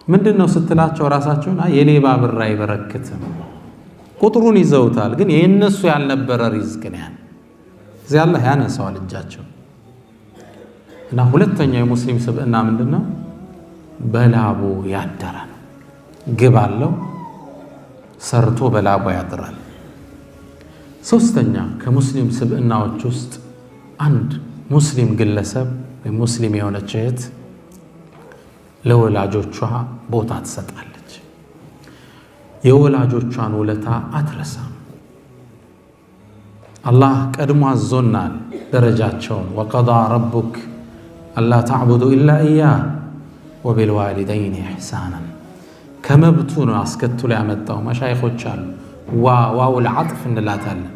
ምንድነው ስትላቸው ራሳቸውን የሌባ ብር አይበረክትም፣ ቁጥሩን ይዘውታል፣ ግን የነሱ ያልነበረ ሪዝቅ ነው ያን እዚያ አላህ ያነሳዋል እጃቸው። እና ሁለተኛው የሙስሊም ስብዕና ምንድነው? በላቡ ያደረ ነው። ግብ አለው፣ ሰርቶ በላቡ ያድራል። ሶስተኛ ከሙስሊም ስብዕናዎች ውስጥ አንድ ሙስሊም ግለሰብ ወይ ሙስሊም የሆነች እህት ለወላጆቿ ቦታ ትሰጣለች። የወላጆቿን ውለታ አትረሳም። አላህ ቀድሞ አዞናል ደረጃቸውን። ወቀዳ ረቡክ አላ ተዕቡዱ ኢላ ኢያህ ወቢልዋሊደይን ኢሕሳናን። ከመብቱ ነው አስከትሎ ያመጣው። መሻይኾች አሉ ዋውል ዓጥፍ እንላታለን።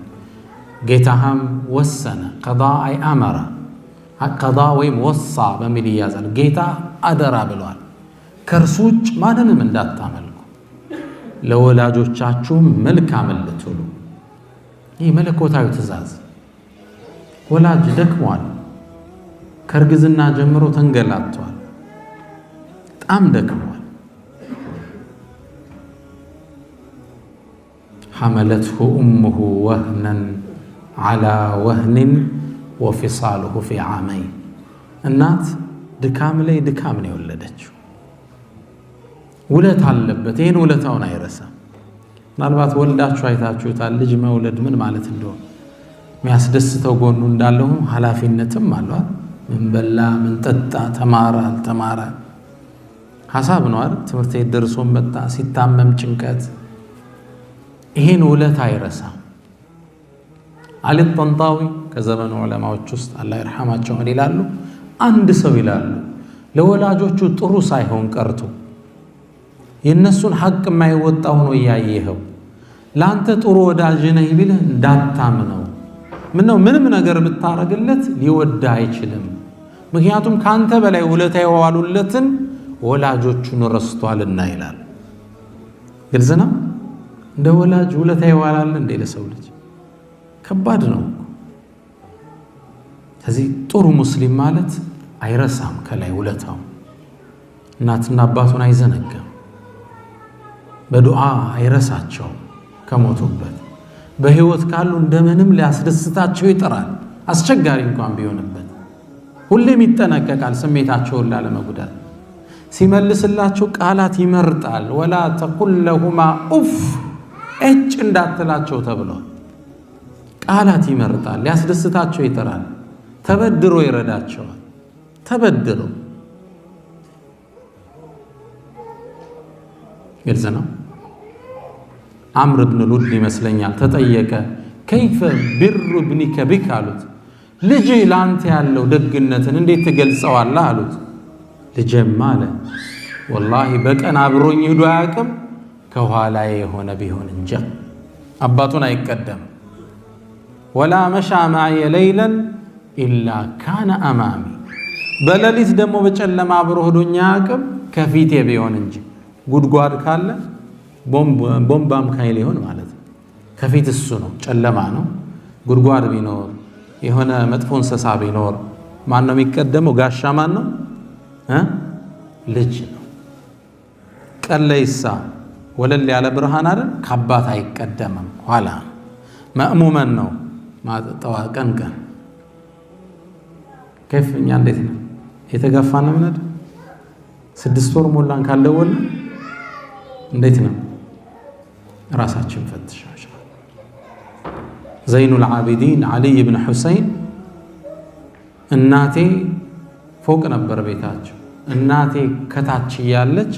ጌታህም ወሰነ፣ ቀዳ አይ አመራ፣ ቀዳ ወይም ወሳ በሚል ይያዛል። ጌታ አደራ ብሏል፣ ከእርሱ ውጭ ማንንም እንዳታመልኩ፣ ለወላጆቻችሁም መልካምን ልትውሉ። ይህ መለኮታዊ ትእዛዝ። ወላጅ ደክሟል፣ ከእርግዝና ጀምሮ ተንገላቷል፣ በጣም ደክሟል። ሐመለትሁ ኡሙሁ ወህነን ዓላ ወህንን ወፊሳሉሁ ፊ ዓመይን። እናት ድካም ላይ ድካም ነው የወለደችው። ውለት አለበት፣ ይህን ውለታውን አይረሳም። ምናልባት ወልዳችሁ አይታችሁታል። ልጅ መውለድ ምን ማለት እንደሆነ የሚያስደስተው ጎኑ እንዳለው ኃላፊነትም አሏል። ምን በላ ምን ጠጣ፣ ተማረ አልተማረ ሐሳብ ነው አይደል? ትምህርት ቤት ደርሶ መጣ፣ ሲታመም ጭንቀት። ይሄን ውለታ አይረሳም። አሊ ጠንጣዊ ከዘመኑ ዑለማዎች ውስጥ አላህ ይርሐማቸው ይላሉ፣ አንድ ሰው ይላሉ ለወላጆቹ ጥሩ ሳይሆን ቀርቶ የነሱን ሐቅ የማይወጣ ሆኖ እያየኸው ለአንተ ጥሩ ወዳጅ ነህ ቢልህ እንዳታምነው። ምነው ምንም ነገር ብታረግለት ሊወዳ አይችልም። ምክንያቱም ካንተ በላይ ውለታ የዋሉለትን ወላጆቹን ረስቷልና ይላል። ግልጽ ነው። እንደ ወላጅ ውለታ ይዋላል እንደ ለሰው ልጅ ከባድ ነው። ስለዚህ ጥሩ ሙስሊም ማለት አይረሳም ከላይ ውለታው፣ እናትና አባቱን አይዘነጋም፣ በዱዓ አይረሳቸው ከሞቱበት፣ በህይወት ካሉ እንደምንም ሊያስደስታቸው ይጥራል፣ አስቸጋሪ እንኳን ቢሆንበት ሁሌም ይጠነቀቃል ስሜታቸውን ላለመጉዳት። ሲመልስላቸው ቃላት ይመርጣል። ወላ ተቁል ለሁማ ኡፍ እጭ እንዳትላቸው ተብሏል። ቃላት ይመርጣል፣ ሊያስደስታቸው ይጥራል። ተበድሮ ይረዳቸዋል። ተበድሮ ግልጽ ነው። አምር ብን ሉድ ይመስለኛል ተጠየቀ። ከይፈ ቢሩ ብኒከ ቢክ አሉት። ልጅ ለአንተ ያለው ደግነትን እንዴት ትገልጸዋለህ አሉት። ልጄማ አለ ወላሂ በቀን አብሮኝ ሄዶ አያውቅም ከኋላዬ የሆነ ቢሆን እንጂ። አባቱን አይቀደም። ወላ መሻ ማዕየ ለይለን ኢላ ካነ አማሚ፣ በሌሊት ደግሞ በጨለማ አብሮ ሄዶኝ አያውቅም ከፊቴ ቢሆን እንጂ። ጉድጓድ ካለ ቦምባም ካይል ይሆን ማለት ነው። ከፊት እሱ ነው፣ ጨለማ ነው። ጉድጓድ ቢኖር የሆነ መጥፎ እንስሳ ቢኖር ማን ነው የሚቀደመው? ጋሻ ማን ነው? ልጅ ነው። ቀን ላይሳ ወለል ያለ ብርሃን አይደል? ከአባት አይቀደምም፣ ኋላ መእሙመን ነው ማጠጣው ቀን ቀን። ከፍ እኛ እንዴት ነው የተጋፋን ነው? 6 ወር ሞላን ካልደወልን እንዴት ነው? ራሳችን ፈትሻቸው። ዘይኑል ዓቢዲን ዓሊይ ብን ሑሰይን እናቴ ፎቅ ነበር ቤታቸው። እናቴ ከታች እያለች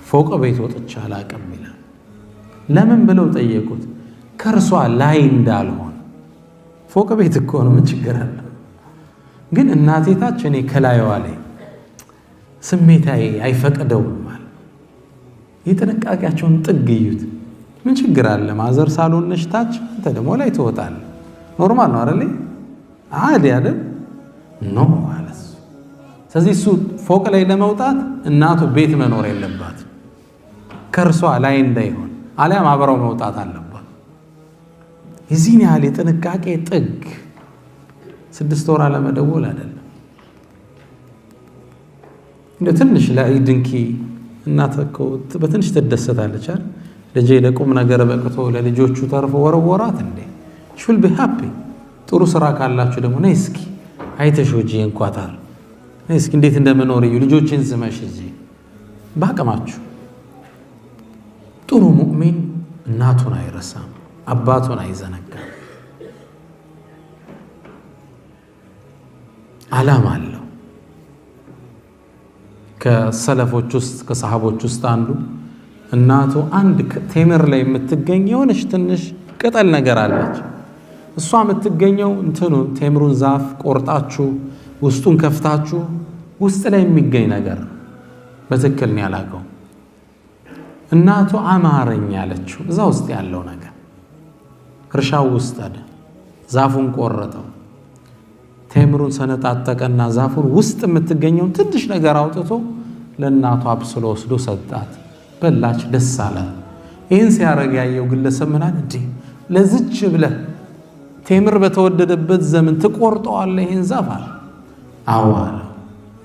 ፎቅ ቤት ወጥቼ አላቅም ይላል። ለምን ብለው ጠየቁት። ከእርሷ ላይ እንዳልሆነ። ፎቅ ቤት እኮ ነው፣ ምን ችግር አለ? ግን እናቴ ታች እኔ ከላይዋ ላይ ስሜታዬ አይፈቅደውም ማለት። የጥንቃቄያቸውን ጥግ እዩት። ምን ችግር አለ? ማዘር ሳሎን ነሽ ታች፣ አንተ ደግሞ ላይ ትወጣለህ። ኖርማል ነው አይደል? አዲ አይደል? ነው ማለት። ስለዚህ እሱ ፎቅ ላይ ለመውጣት እናቱ ቤት መኖር የለባት፣ ከእርሷ ላይ እንዳይሆን፣ አሊያም አብረው መውጣት አለባት። የዚህን ያህል የጥንቃቄ ጥግ 6 ወር አለመደወል አይደለም። እንደ ትንሽ ለዒድ እንኪ እናት እኮ በትንሽ ትደሰታለች አይደል? ልጄ ለቁም ነገር በቅቶ ለልጆቹ ተርፎ ወረወራት እንዴ ሹል ቢሃፒ። ጥሩ ስራ ካላችሁ ደግሞ ነይ እስኪ አይተሽ ወጂ እንኳታል፣ ነይ እስኪ እንዴት እንደምኖር እዩ፣ ልጆችን ዝመሽ እዚህ ባቀማችሁ። ጥሩ ሙእሚን እናቱን አይረሳም፣ አባቱን አይዘነጋም። ዓላማ አለው። ከሰለፎች ውስጥ ከሰሃቦች ውስጥ አንዱ እናቱ አንድ ቴምር ላይ የምትገኝ የሆነች ትንሽ ቅጠል ነገር አለች። እሷ የምትገኘው እንትኑ ቴምሩን ዛፍ ቆርጣችሁ ውስጡን ከፍታችሁ ውስጥ ላይ የሚገኝ ነገር በትክክል ነው ያላቀው። እናቱ አማረኝ ያለችው እዛ ውስጥ ያለው ነገር። እርሻው ውስጥ አደ ዛፉን ቆረጠው፣ ቴምሩን ሰነጣጠቀና ዛፉን ውስጥ የምትገኘውን ትንሽ ነገር አውጥቶ ለእናቱ አብስሎ ወስዶ ሰጣት። በላች፣ ደስ አላት። ይህን ሲያረግ ያየው ግለሰብ ምናል እንዴ ለዝች ብለህ ቴምር በተወደደበት ዘመን ትቆርጠዋለህ ይህን ዛፍ አለ። አዎ አለ።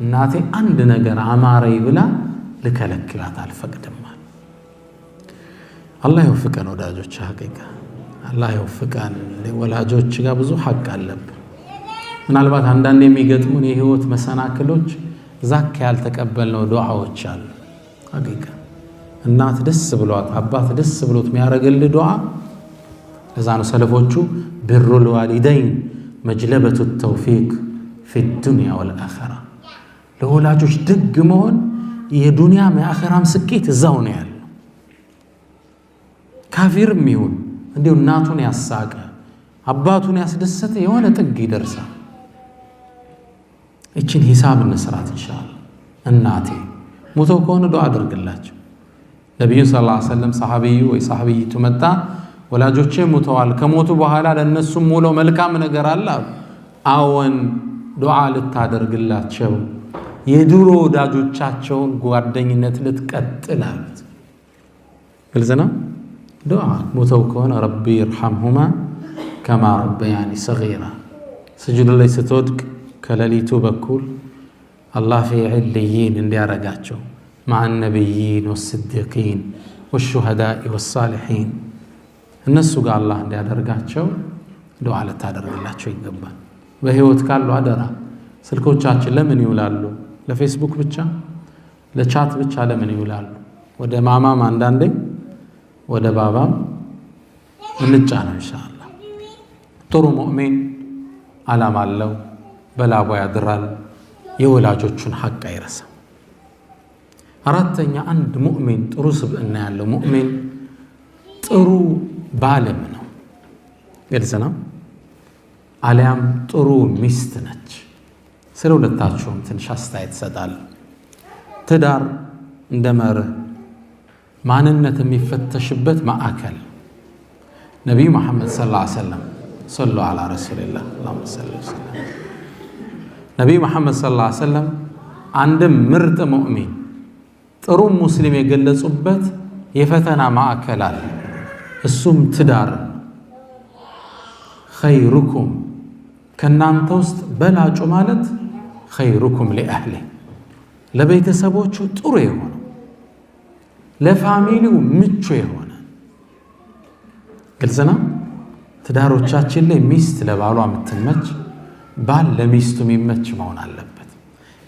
እናቴ አንድ ነገር አማረኝ ብላ ልከለክላት አልፈቅድም አለ። አላህ ይወፍቀን ወዳጆች። ሐቂቃ አላህ ይወፍቀን። ወላጆች ጋር ብዙ ሐቅ አለብን። ምናልባት አንዳንድ የሚገጥሙን የህይወት መሰናክሎች ዛክ ያልተቀበልነው ዱዓዎች አሉ። ሐቂቃ እናት ደስ ብሏት አባት ደስ ብሎት የሚያረግልህ ዱዓ። ለዛ ነው ሰለፎቹ ቢሩል ዋሊደይን መጅለበቱ ተውፊቅ ፊ ዱንያ ወልአኺራ፣ ለወላጆች ደግ መሆን የዱንያም የአኺራም ስኬት እዛው ነው ያለው። ካፊርም ይሁን እንዲሁ እናቱን ያሳቀ አባቱን ያስደሰተ የሆነ ጥግ ይደርሳል። እችን ሂሳብ እንስራት ኢንሻአላህ። እናቴ ሞተው ከሆነ ዱዓ አድርግላቸው። ነብዩ ሰለላሁ ዐለይሂ ወሰለም ሰሃቢዩ ወይ ሰሃቢይቱ መጣ፣ ወላጆቼ ሞተዋል፣ ከሞቱ በኋላ ለነሱም ሙሉ መልካም ነገር አለ። አዎን ዱዓ ልታደርግላቸው፣ የድሮ ወዳጆቻቸውን ጓደኝነት ልትቀጥል አሉት። ግልጽ ነው። ዱዓ ሞተው ከሆነ ረቢ ይርሐምሁማ ከማ ረበያኒ ሰጊራ ስጁድ ላይ ስትወድቅ ከሌሊቱ በኩል አላህ ፊ ዒልይን እንዲያረጋቸው مع النبيين والصديقين والشهداء والصالحين እነሱ ጋር አላህ እንዲያደርጋቸው ዱዓ ልታደርግላቸው ይገባል። በህይወት ካሉ አደራ ስልኮቻችን ለምን ይውላሉ? ለፌስቡክ ብቻ ለቻት ብቻ ለምን ይውላሉ? ወደ ማማም አንዳንዴ ወደ ባባም እንጫነው ኢንሻአላህ። ጥሩ ሙእሚን ዓላማ አለው፣ በላቡ ያድራል፣ የወላጆቹን ሐቅ አይረሳም። አራተኛ አንድ ሙእሚን ጥሩ ስብዕና ያለው ሙእሚን ጥሩ ባልም ነው። ግልጽ ነው። አሊያም ጥሩ ሚስት ነች። ስለ ሁለታቸውም ትንሽ አስተያየት እሰጣለሁ። ትዳር እንደ መርህ ማንነት የሚፈተሽበት ማዕከል ነቢዩ መሐመድ ሰለላሁ ዐለይሂ ወሰለም ሰሉ ዐላ ረሱሊላህ አላሁመ ሰሊ ወሰለም ነቢዩ መሐመድ ሰለላሁ ዐለይሂ ወሰለም አንድም ምርጥ ሙእሚን ጥሩ ሙስሊም የገለጹበት የፈተና ማዕከል አለ። እሱም ትዳር ኸይሩኩም ከናንተ ውስጥ በላጩ ማለት ኸይሩኩም ሊአህሊ ለቤተሰቦቹ ጥሩ የሆነ ለፋሚሊው ምቹ የሆነ ግልጽ ነው። ትዳሮቻችን ላይ ሚስት ለባሏ የምትመች ባል ለሚስቱ የሚመች መሆን አለበት።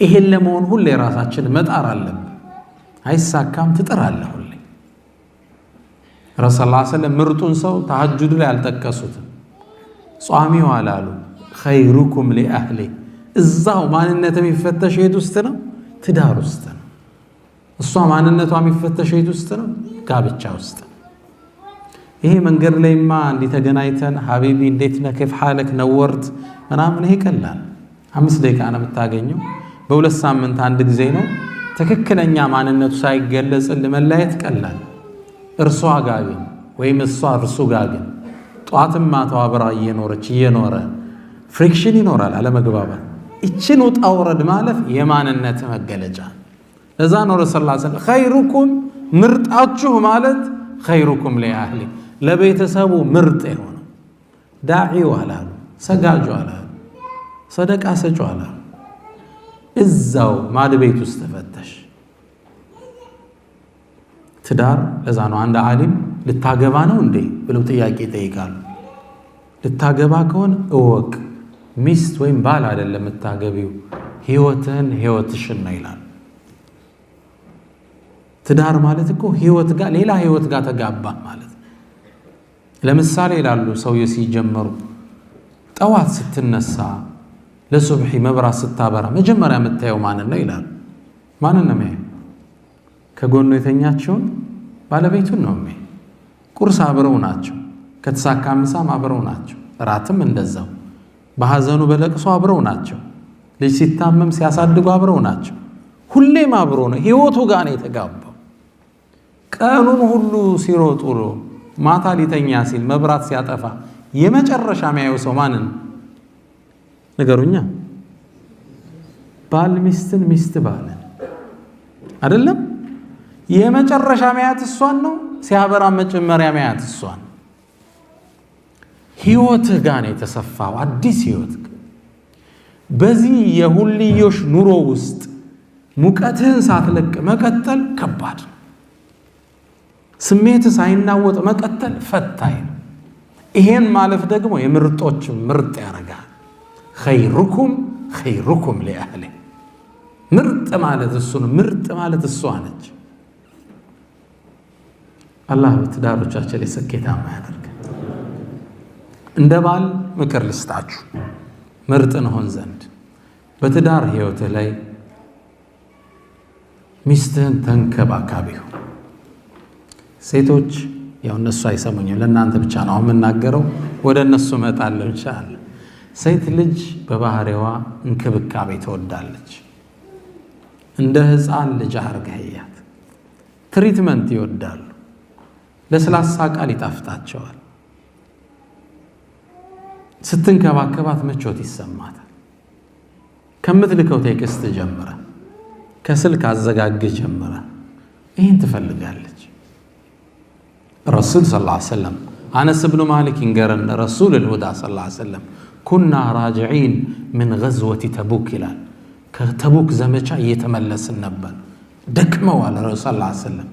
ይሄን ለመሆን ሁሌ ራሳችን መጣር አለብን። አይሳካም ትጥራለህ ሁሌ። ረሱል ሰለላሁ ዐለይሂ ወሰለም ምርጡን ሰው ተሐጁድ ላይ አልጠቀሱትም። ጿሚው አላሉ ኸይሩኩም ሊአህሊ እዛው ማንነት የሚፈተሽ የት ውስጥ ነው? ትዳር ውስጥ ነው። እሷ ማንነቷ የሚፈተሽ የት ውስጥ ነው? ጋብቻ ውስጥ። ይሄ መንገድ ላይማ እንዲተገናኝተን ሀቢቢ እንዴት ነህ ከይፍ ሐለክ ነወርት ምናምን ይሄ ቀላል 5 ደቂቃ ነው የምታገኘው። በ2 ሳምንት አንድ ጊዜ ነው። ትክክለኛ ማንነቱ ሳይገለጽል መለያየት ቀላል። እርሷ ጋር ግን ወይም እሷ እርሱ ጋር ግን ጧትም ማታው አብራ እየኖረ ፍሪክሽን ይኖራል፣ አለመግባባት። እችን ውጣ ውረድ ማለፍ የማንነት መገለጫ። ለዛ ነው ረሱል ሰለላሁ ዐለይሂ ወሰለም ኸይሩኩም ምርጣችሁ ማለት ኸይሩኩም ሊአህሊ ለቤተሰቡ ምርጥ የሆነው ዳዒው አላሉ፣ ሰጋጁ አላሉ፣ ሰደቃ ሰጩ አላሉ። እዛው ማድ ቤት ውስጥ ተፈተሽ ትዳር። ለዛ ነው አንድ ዓሊም ልታገባ ነው እንዴ ብለው ጥያቄ ይጠይቃሉ። ልታገባ ከሆነ እወቅ ሚስት ወይም ባል አይደለም የምታገቢው ህይወትሽን ነው ይላል። ትዳር ማለት እኮ ህይወት ጋር ሌላ ህይወት ጋር ተጋባ ማለት። ለምሳሌ ይላሉ ሰውዬ ሲጀመሩ ጠዋት ስትነሳ ለሱብሒ መብራት ስታበራ መጀመሪያ የምታየው ማንን ነው ይላሉ። ማንን ነው የሚያየው? ከጎኑ የተኛችውን ባለቤቱን ነው የሚያየው። ቁርስ አብረው ናቸው፣ ከተሳካ ምሳም አብረው ናቸው፣ እራትም እንደዛው። በሐዘኑ በለቅሶ አብረው ናቸው፣ ልጅ ሲታመም ሲያሳድጉ አብረው ናቸው። ሁሌም አብሮ ነው፣ ህይወቱ ጋር ነው የተጋባው። ቀኑን ሁሉ ሲሮጡ ማታ ሊተኛ ሲል መብራት ሲያጠፋ የመጨረሻ የሚያየው ሰው ማንን ነገሩኛ? ባል ሚስትን፣ ሚስት ባልን አይደለም። የመጨረሻ ማያት እሷን ነው፣ ሲያበራ መጀመሪያ ማያት እሷን። ህይወትህ ጋር ነው የተሰፋው አዲስ ህይወት። በዚህ የሁልዮሽ ኑሮ ውስጥ ሙቀትህን ሳትለቅ መቀጠል ከባድ ነው። ስሜትህ ሳይናወጥ መቀጠል ፈታኝ ነው። ይሄን ማለፍ ደግሞ የምርጦች ምርጥ ያደርጋል። ኸይሩኩም ሊአህሊ ምርጥ ማለት እሱ ነው። ምርጥ ማለት እሷ ነች። አላህ በትዳሮቻችን ላይ ስኬታማ ያደርግ። እንደ ባል ምክር ልስጣችሁ ምርጥ እንሆን ዘንድ በትዳር ህይወትህ ላይ ሚስትህን ተንከባካቢው። ሴቶች ያው እነሱ አይሰሙኝም፣ ለእናንተ ብቻ ነው አሁን የምናገረው። ወደ እነሱ እመጣለሁ ኢንሻአላህ። ሴት ልጅ በባህሪዋ እንክብካቤ ትወዳለች። እንደ ህፃን ልጅ አርገህያት። ትሪትመንት ይወዳሉ። ለስላሳ ቃል ይጣፍጣቸዋል። ስትንከባከባት ምቾት ይሰማታል። ከምትልከው ቴክስት ጀምረ፣ ከስልክ አዘጋግ ጀምረ ይህን ትፈልጋለች። ረሱል ሰለላሁ ዐለይሂ ወሰለም أنس بن مالك إنجرن رسول الهدى صلى الله عليه وسلم كنا راجعين من غزوة تبوك إلى كتبوك زمچا يتملس النبل دكموا على الرسول صلى الله عليه وسلم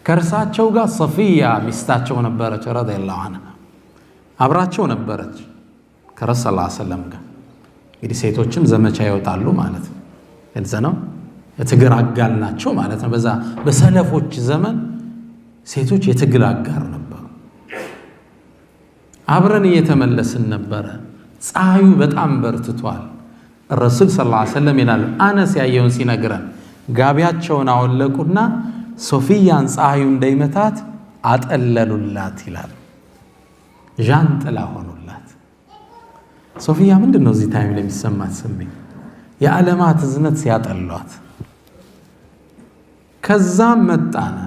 كرساتشو غا صفية مستاتشو نبرج رضي الله عنها አብራቸው ነበረች ከረሱል ሰለላሁ ዐለይሂ ወሰለም ጋር እንግዲህ ሴቶችም ዘመቻ ይወጣሉ ማለት ነው እንዘ ነው የትግል አጋር ናቸው ማለት ነው በዛ በሰለፎች ዘመን ሴቶች የትግል አጋር ነበሩ አብረን እየተመለስን ነበረ ፀሐዩ በጣም በርትቷል ረሱል ሰለላሁ ዐለይሂ ወሰለም ይላል አነስ ያየውን ሲነግረን ጋቢያቸውን አወለቁና ሶፊያን ፀሐዩ እንዳይመታት አጠለሉላት ይላል ጃንጥላ ሆኑላት ሶፊያ ምንድነው እዚህ ታይም ላይ የሚሰማት ስሜት የዓለማት ዝነት ሲያጠሏት ከዛም መጣና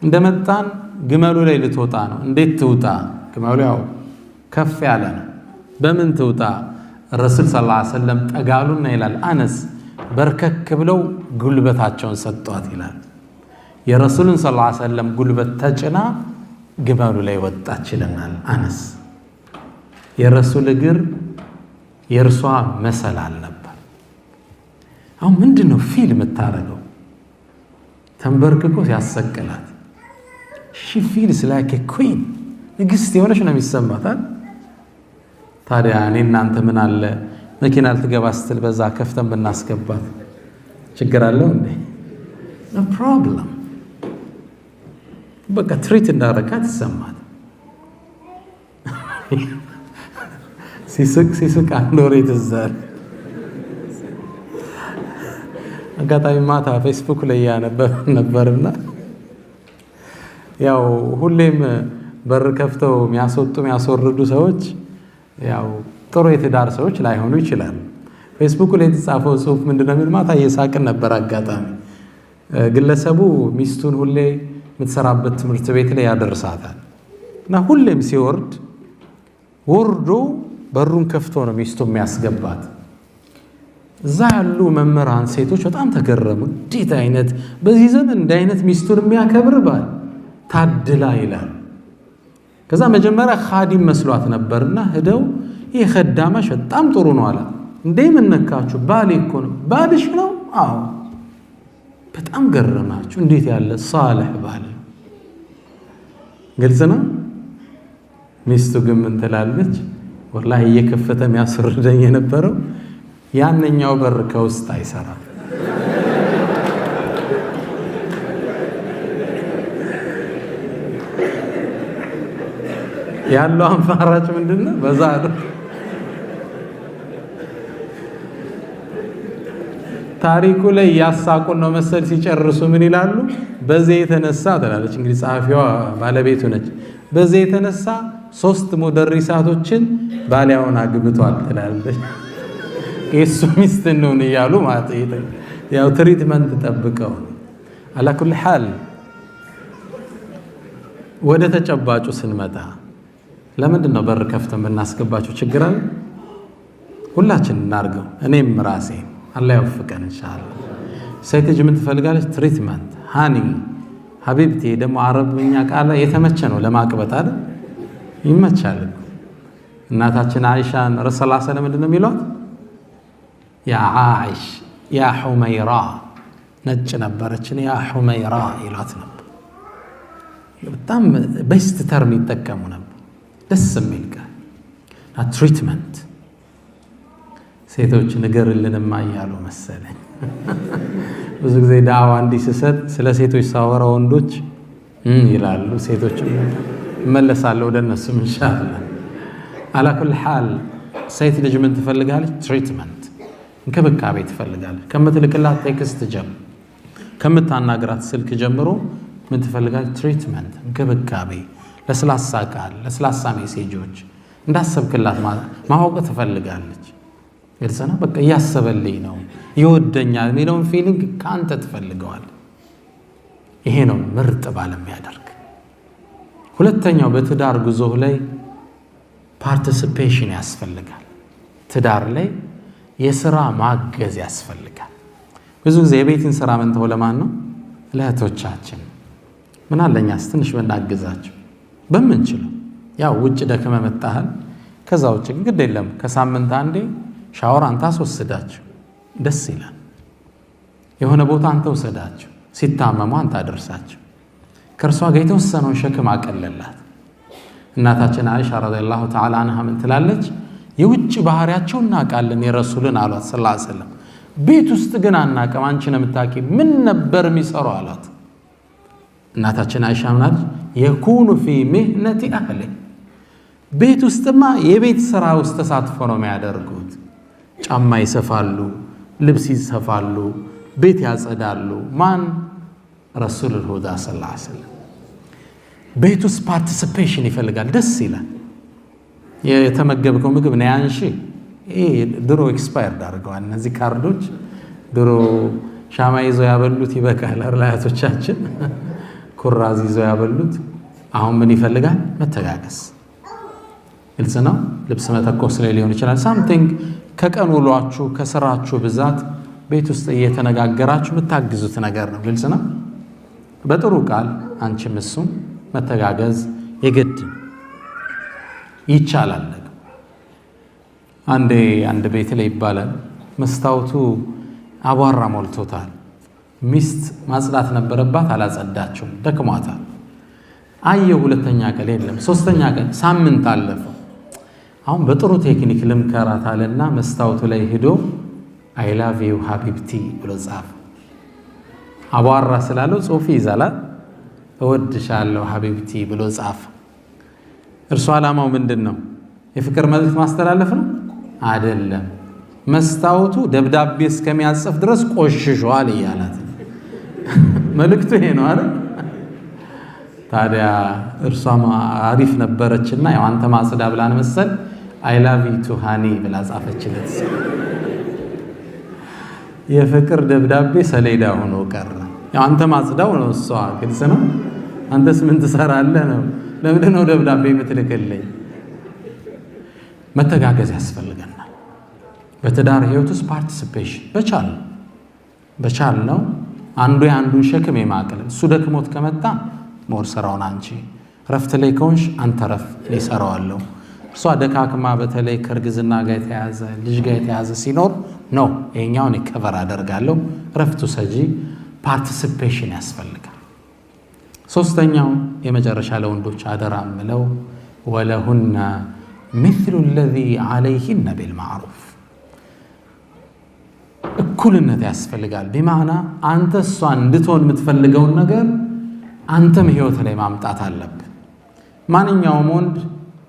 እንደመጣን ግመሉ ላይ ልትወጣ ነው እንዴት ትውጣ ግመሉ ያው ከፍ ያለ ነው በምን ትውጣ ረሱል ሰለላሁ ዐለይሂ ወሰለም ጠጋሉና ይላል አነስ በርከክ ብለው ጉልበታቸውን ሰጧት ይላል የረሱልን ሰለላሁ ዐለይሂ ወሰለም ጉልበት ተጭና ግመሉ ላይ ወጣች ይለናል አነስ የረሱል እግር የርሷ መሰላል ነበር አሁን ምንድነው ፊልም ታረገው ተንበርክኮ ሲያሰቅላት she feels like a queen ንግስት የሆነች ነው የሚሰማታል ታዲያ እኔ እናንተ ምን አለ መኪና ልትገባ ስትል በዛ ከፍተን ብናስገባት ችግር አለው እንዴ no problem በቃ ትሪት እንዳረካት ይሰማል ሲስቅ አንዶሬ ተዛል አጋጣሚ ማታ ፌስቡክ ላይ ነበርና ያው ሁሌም በር ከፍተው የሚያስወርዱ ሰዎች ያው ጥሩ የትዳር ሰዎች ላይሆኑ ይችላል ፌስቡክ ላይ የተጻፈው ጽሁፍ ምንድነው የሚል ማታ እየሳቅን ነበር አጋጣሚ ግለሰቡ ሚስቱን ሁሌ ምትሰራበት ትምህርት ቤት ላይ ያደርሳታል እና ሁሌም ሲወርድ ወርዶ በሩን ከፍቶ ነው ሚስቱ የሚያስገባት እዛ ያሉ መምህራን ሴቶች በጣም ተገረሙ እንዴት አይነት በዚህ ዘመን እንደ አይነት ሚስቱን የሚያከብር ባል ታድላ ይላል ከዛ መጀመሪያ ኻዲም መስሏት ነበርና ሄደው ይሄ ኸዳማሽ በጣም ጥሩ ነው አለ እንዴ ምን ነካችሁ ባል እኮ ነው ባልሽ ነው አዎ በጣም ገረማችሁ እንዴት ያለ ሷልህ ባል ግልጽ ነው ሚስቱ ግን ምን ትላለች ወላሂ እየከፈተ የሚያስወርደኝ የነበረው ያንኛው በር ከውስጥ አይሰራም ያለው አማራጭ ምንድነው በዛ ታሪኩ ላይ ያሳቁን ነው መሰል ሲጨርሱ ምን ይላሉ በዚህ የተነሳ ትላለች እንግዲህ ጻፊዋ ባለቤቱ ነች በዚህ የተነሳ 3 ሙደሪሳቶችን ባሊያውን አግብቷል ትላለች እሱ ሚስት ነው ይያሉ ማለት ያው ትሪትመንት ተጠብቀው على كل حال ወደ ተጨባጩ ስንመጣ ለምንድን ነው በር ከፍተን ብናስገባቸው ችግር አለ ሁላችን እናርገው እኔም ራሴ አላህ ይወፍቀን ኢንሻአላህ ሴት ልጅ ምን ትፈልጋለች ትሪትመንት ሃኒ ሀቢብቲ ደግሞ አረብኛ ቃል የተመቸ ነው ለማቅበጥ አይደል ይመቻል እናታችን አይሻን ረሱል ሰለላሁ ዐለይሂ ወሰለም ምንድነው የሚሏት ያ አይሽ ያ ሁመይራ ነጭ ነበረችን ያ ሁመይራ ይሏት ነበር በጣም ቤስት ተርም ይጠቀሙ ነበር ደስ የሚል ቃል ትሪትመንት ሴቶች ንገርልንማ እያሉ መሰለኝ ብዙ ጊዜ ዳዋ እንዲሰጥ ስለ ሴቶች ሳወራ ወንዶች ይላሉ ሴቶች መለሳለሁ ወደ እነሱ ኢንሻአላህ على كل حال ሴት ልጅ ምን ትፈልጋለች ትሪትመንት እንክብካቤ ትፈልጋለች ከምትልክላት ቴክስት ጀምሮ ከምታናግራት ስልክ ጀምሮ ምን ትፈልጋለች ትሪትመንት እንክብካቤ ለስላሳ ቃል ለስላሳ ሜሴጆች እንዳሰብክላት ማወቅ ትፈልጋለች እርሰና በቃ ያሰበልኝ ነው ይወደኛል የሚለውን ፊሊንግ ካንተ ትፈልገዋል ይሄ ነው ምርጥ ባል የሚያደርግ ሁለተኛው በትዳር ጉዞ ላይ ፓርቲሲፔሽን ያስፈልጋል ትዳር ላይ የሥራ ማገዝ ያስፈልጋል ብዙ ጊዜ የቤትን ሥራ መንተው ለማን ነው ለእህቶቻችን ምን አለኛስ ትንሽ በእናግዛቸው በመንችለው ያው ውጭ ደክመ መጣሃል ከዛ ውጭ ግድ የለም ከሳምንት አንዴ ሻወር አንተ አስወስዳቸው ደስ ይላል የሆነ ቦታ አንተ ወሰዳቸው ሲታመሙ አንተ አደርሳቸው ከርሷ ጋር የተወሰነውን ሸክም አቀለላት እናታችን አይሻ ረዲየላሁ ተዓላ አንሃ ምን ትላለች የውጭ ባህሪያቸው እናቃለን የረሱልን አሏት ሰለላሁ ዐለይሂ ወሰለም ቤት ውስጥ ግን አናቀም አንቺ ነው የምታቂ ምን ነበር የሚሰሩ አሏት እናታችን አይሻ ማለት የኩኑ ፊ ሚህነቲ አህሊ ቤት ውስጥማ የቤት ስራ ውስጥ ተሳትፎ ነው የሚያደርጉት ጫማ ይሰፋሉ ልብስ ይሰፋሉ ቤት ያጸዳሉ ማን ረሱሉል ሁዳ ሰለላሁ ዐለይሂ ወሰለም ቤት ውስጥ ፓርቲሲፔሽን ይፈልጋል ደስ ይላል የተመገብከው ምግብ ነው ያንሺ ድሮ ኤክስፓየርድ አድርገዋል እነዚህ ካርዶች ድሮ ሻማ ይዘው ያበሉት ይበቃል አያቶቻችን ኩራዝ ይዘው ያበሉት አሁን ምን ይፈልጋል መተጋገስ ግልጽ ነው ልብስ መተኮስ ላይ ሊሆን ይችላል ሳምቲንግ ከቀን ውሏችሁ ከስራችሁ ብዛት ቤት ውስጥ እየተነጋገራችሁ የምታግዙት ነገር ነው ግልጽ ነው በጥሩ ቃል አንቺም እሱም መተጋገዝ የግድ ይቻላል አንድ ቤት ላይ ይባላል መስታወቱ አቧራ ሞልቶታል ሚስት ማጽዳት ነበረባት አላጸዳችም ደክሟታል አየው ሁለተኛ ቀን የለም ሶስተኛ ቀን ሳምንት አለፈው አሁን በጥሩ ቴክኒክ ልምከራታልና መስታወቱ ላይ ሄዶ አይ ላቭ ዩ ሀቢብቲ ብሎ ጻፈ አቧራ ስላለው ጽሑፍ ይዛላል እወድሻለሁ ሀቢብቲ ብሎ ጻፈ እርሱ ዓላማው ምንድነው የፍቅር መልእክት ማስተላለፍ ነው አይደለም መስታወቱ ደብዳቤ እስከሚያጽፍ ድረስ ቆሽሿል ይያላት መልእክቱ ይሄ ነው አይደል ታዲያ እርሷም አሪፍ ነበረችና ያው አንተ ማጽዳ ብላን መሰል አይ ላቭ ዩ ቱ ሃኒ ብላ ጻፈችለት የፍቅር ደብዳቤ ሰሌዳ ሆኖ ቀረ ያው አንተ ማጽዳው ነው እሷ ግልጽ ነው አንተስ ምን ትሰራለህ ነው ለምን ነው ደብዳቤ የምትልክልኝ መተጋገዝ ያስፈልገናል በትዳር ህይወት ውስጥ ፓርቲሲፔሽን በቻል ነው አንዱ የአንዱን ሸክም የማቅለል እሱ ደክሞት ከመጣ ሞር ስራውን አንቺ ረፍት ላይ ከሆንሽ አንተ ረፍ ሊሰራዋለሁ እርሷ ደካክማ በተለይ ከርግዝና ጋር የተያዘ ልጅ ጋር የተያዘ ሲኖር ነው ይሄኛውን ከቨር አደርጋለሁ ረፍቱ ሰጂ ፓርቲሲፔሽን ያስፈልጋል ሶስተኛው የመጨረሻ ለወንዶች አደራ ምለው ወለሁና مثل الذي عليهن بالمعروف እኩልነት ያስፈልጋል በማዕና አንተ እሷ እንድትሆን የምትፈልገው ነገር አንተም ህይወት ላይ ማምጣት አለብህ ማንኛውም ወንድ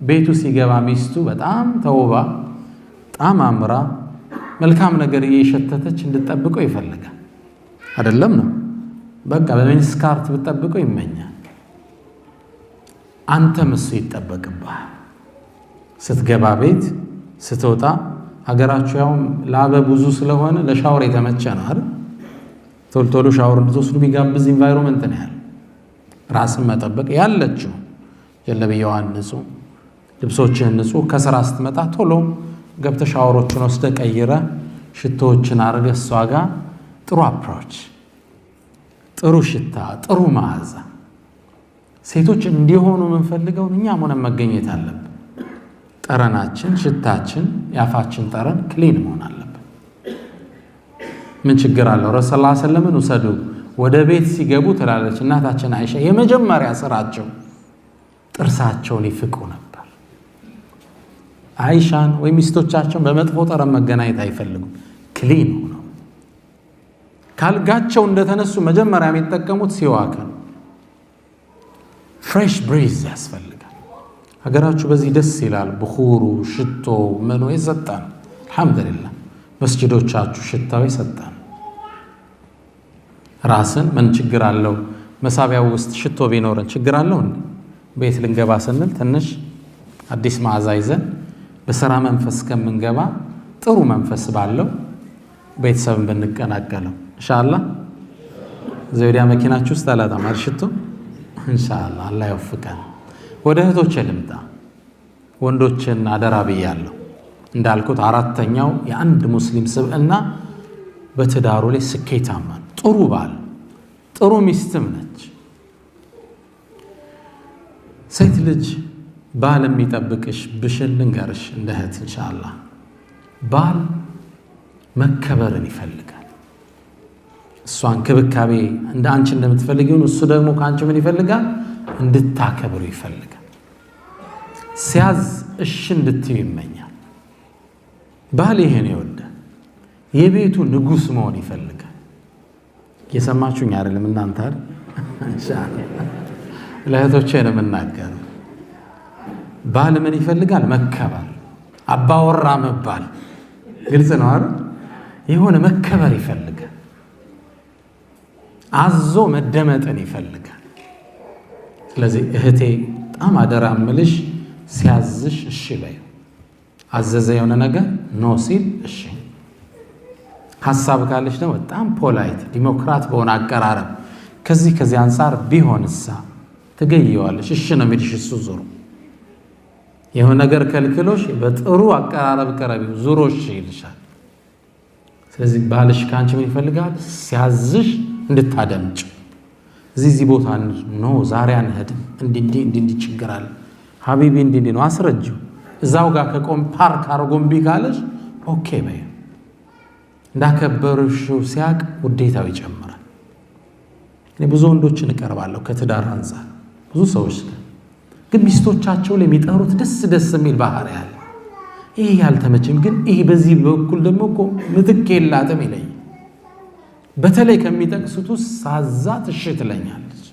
ቤቱ ሲገባ ሚስቱ በጣም ተውባ በጣም አምራ መልካም ነገር እየሸተተች እንድትጠብቀው ይፈልጋል አይደለም ነው በቃ በሚኒስካርት ብትጠብቀው ይመኛል አንተም እሱ ይጠበቅብሃል ስትገባ ቤት ስትወጣ ሀገራችሁ ያው ላበ ብዙ ስለሆነ ለሻወር የተመቸ ነው አይደል ቶሎ ሻወር እንድትወስዱ ቢጋብዝ ኢንቫይሮንመንት ነው ያለው ራስን መጠበቅ ያለችው ጀለብያዋን ንጹህ ልብሶችን ንጹህ ከስራ ስትመጣ ቶሎ ገብተ ሻወሮችን ወስደ ቀይረ ሽቶዎችን አርገ እሷ ጋር ጥሩ አፕሮች ጥሩ ሽታ ጥሩ መዓዛ ሴቶች እንዲሆኑ የምንፈልገው እኛም ሆነን መገኘት አለብን ጠረናችን ሽታችን ያፋችን ጠረን ክሊን መሆን አለበት ምን ችግር አለው ረሱላህ ሰለላሁ ዐለይሂ ወሰለም ወሰዱ ወደ ቤት ሲገቡ ትላለች እናታችን አይሻ የመጀመሪያ ስራቸው ጥርሳቸውን ይፍቁ ነበር አይሻን ወይ ሚስቶቻቸውን በመጥፎ ጠረን መገናኘት አይፈልጉም ክሊን ነው ካልጋቸው እንደተነሱ መጀመሪያ የሚጠቀሙት ሲዋክ ነው ፍሬሽ ብሪዝ ያስፈልጋል ሀገራችሁ በዚህ ደስ ይላል በኹሩ ሽቶ ምኑ ይሰጣል አልহামዱሊላህ መስጂዶቻችሁ ሽታው ይሰጣል ራስን ምን ችግር አለው መሳቢያው ውስጥ ሽቶ ቢኖርን ችግር አለው እንዴ ቤት ልንገባ ስንል ትንሽ አዲስ መዓዛ ይዘን በሰራ መንፈስ ከምንገባ ጥሩ መንፈስ ባለው ቤተሰብን ብንቀናቀለው ኢንሻአላህ ዘውዲያ መኪናችሁ ውስጥ አላጣም አርሽቶ ኢንሻአላህ አላህ ይወፍቀን ወደ እህቶች ልምጣ ወንዶችን አደራ ብያለሁ እንዳልኩት አራተኛው የአንድ ሙስሊም ስብዕና በትዳሩ ላይ ስኬታማ ጥሩ ባል ጥሩ ሚስትም ነች ሴት ልጅ ባል የሚጠብቅሽ ብሽን ልንገርሽ እንደ እህት ኢንሻአላህ ባል መከበርን ይፈልጋል። እሷን ክብካቤ እንደ አንቺ እንደምትፈልጊው እሱ ደግሞ ካንቺ ምን ይፈልጋል? እንድታከብሩ ይፈልጋል። ሲያዝ እሺ እንድትዩ ይመኛል። ባል ይሄን ይወዳል። የቤቱ ንጉስ መሆን ይፈልጋል። እየሰማችሁኝ አይደለም እናንተ አይደል? ኢንሻአላህ ለእህቶቼ ነው የምናገረው። ባል ምን ይፈልጋል? መከበር፣ አባወራ መባል። ግልጽ ነው አይደል? የሆነ መከበር ይፈልጋል። አዞ መደመጥን ይፈልጋል። ስለዚህ እህቴ በጣም አደራ እምልሽ ሲያዝሽ እሺ በይ። አዘዘ የሆነ ነገር ኖ ሲል እሺ። ሐሳብ ካለሽ ደግሞ በጣም ፖላይት ዲሞክራት በሆነ አቀራረብ ከዚህ አንፃር ቢሆንሳ ትገይዋለሽ። እሺ ነው የሚልሽ እሱ ዙሩ። የሆነ ነገር ከልክሎሽ በጥሩ አቀራረብ ቀረቢው ዙሮ እሺ ይልሻል። ስለዚህ ባልሽ ካንቺ ምን ይፈልጋል? ሲያዝሽ እንድታደምጭ። እዚህ ቦታ ኖ ዛሬ አንሄድም፣ እንዲህ ችግር አለ ሀቢቢ እንዲህ ነው አስረጅው። እዛው ጋር ከቆም ፓርክ አርጎምቢ ካለሽ ኦኬ በይ። እንዳከበርሽው ሲያቅ ውዴታው ይጨምራል። እኔ ብዙ ወንዶችን እቀርባለሁ ከትዳር አንፃር ብዙ ሰዎች ግን ሚስቶቻቸው ላይ የሚጠሩት ደስ የሚል ባህሪ አለ። ይሄ ያልተመቸም ግን ይሄ በዚህ በኩል ደግሞ እኮ ምትክ የላትም ይለኝ። በተለይ ከሚጠቅሱት ሳዛት እሺ ትለኛለች።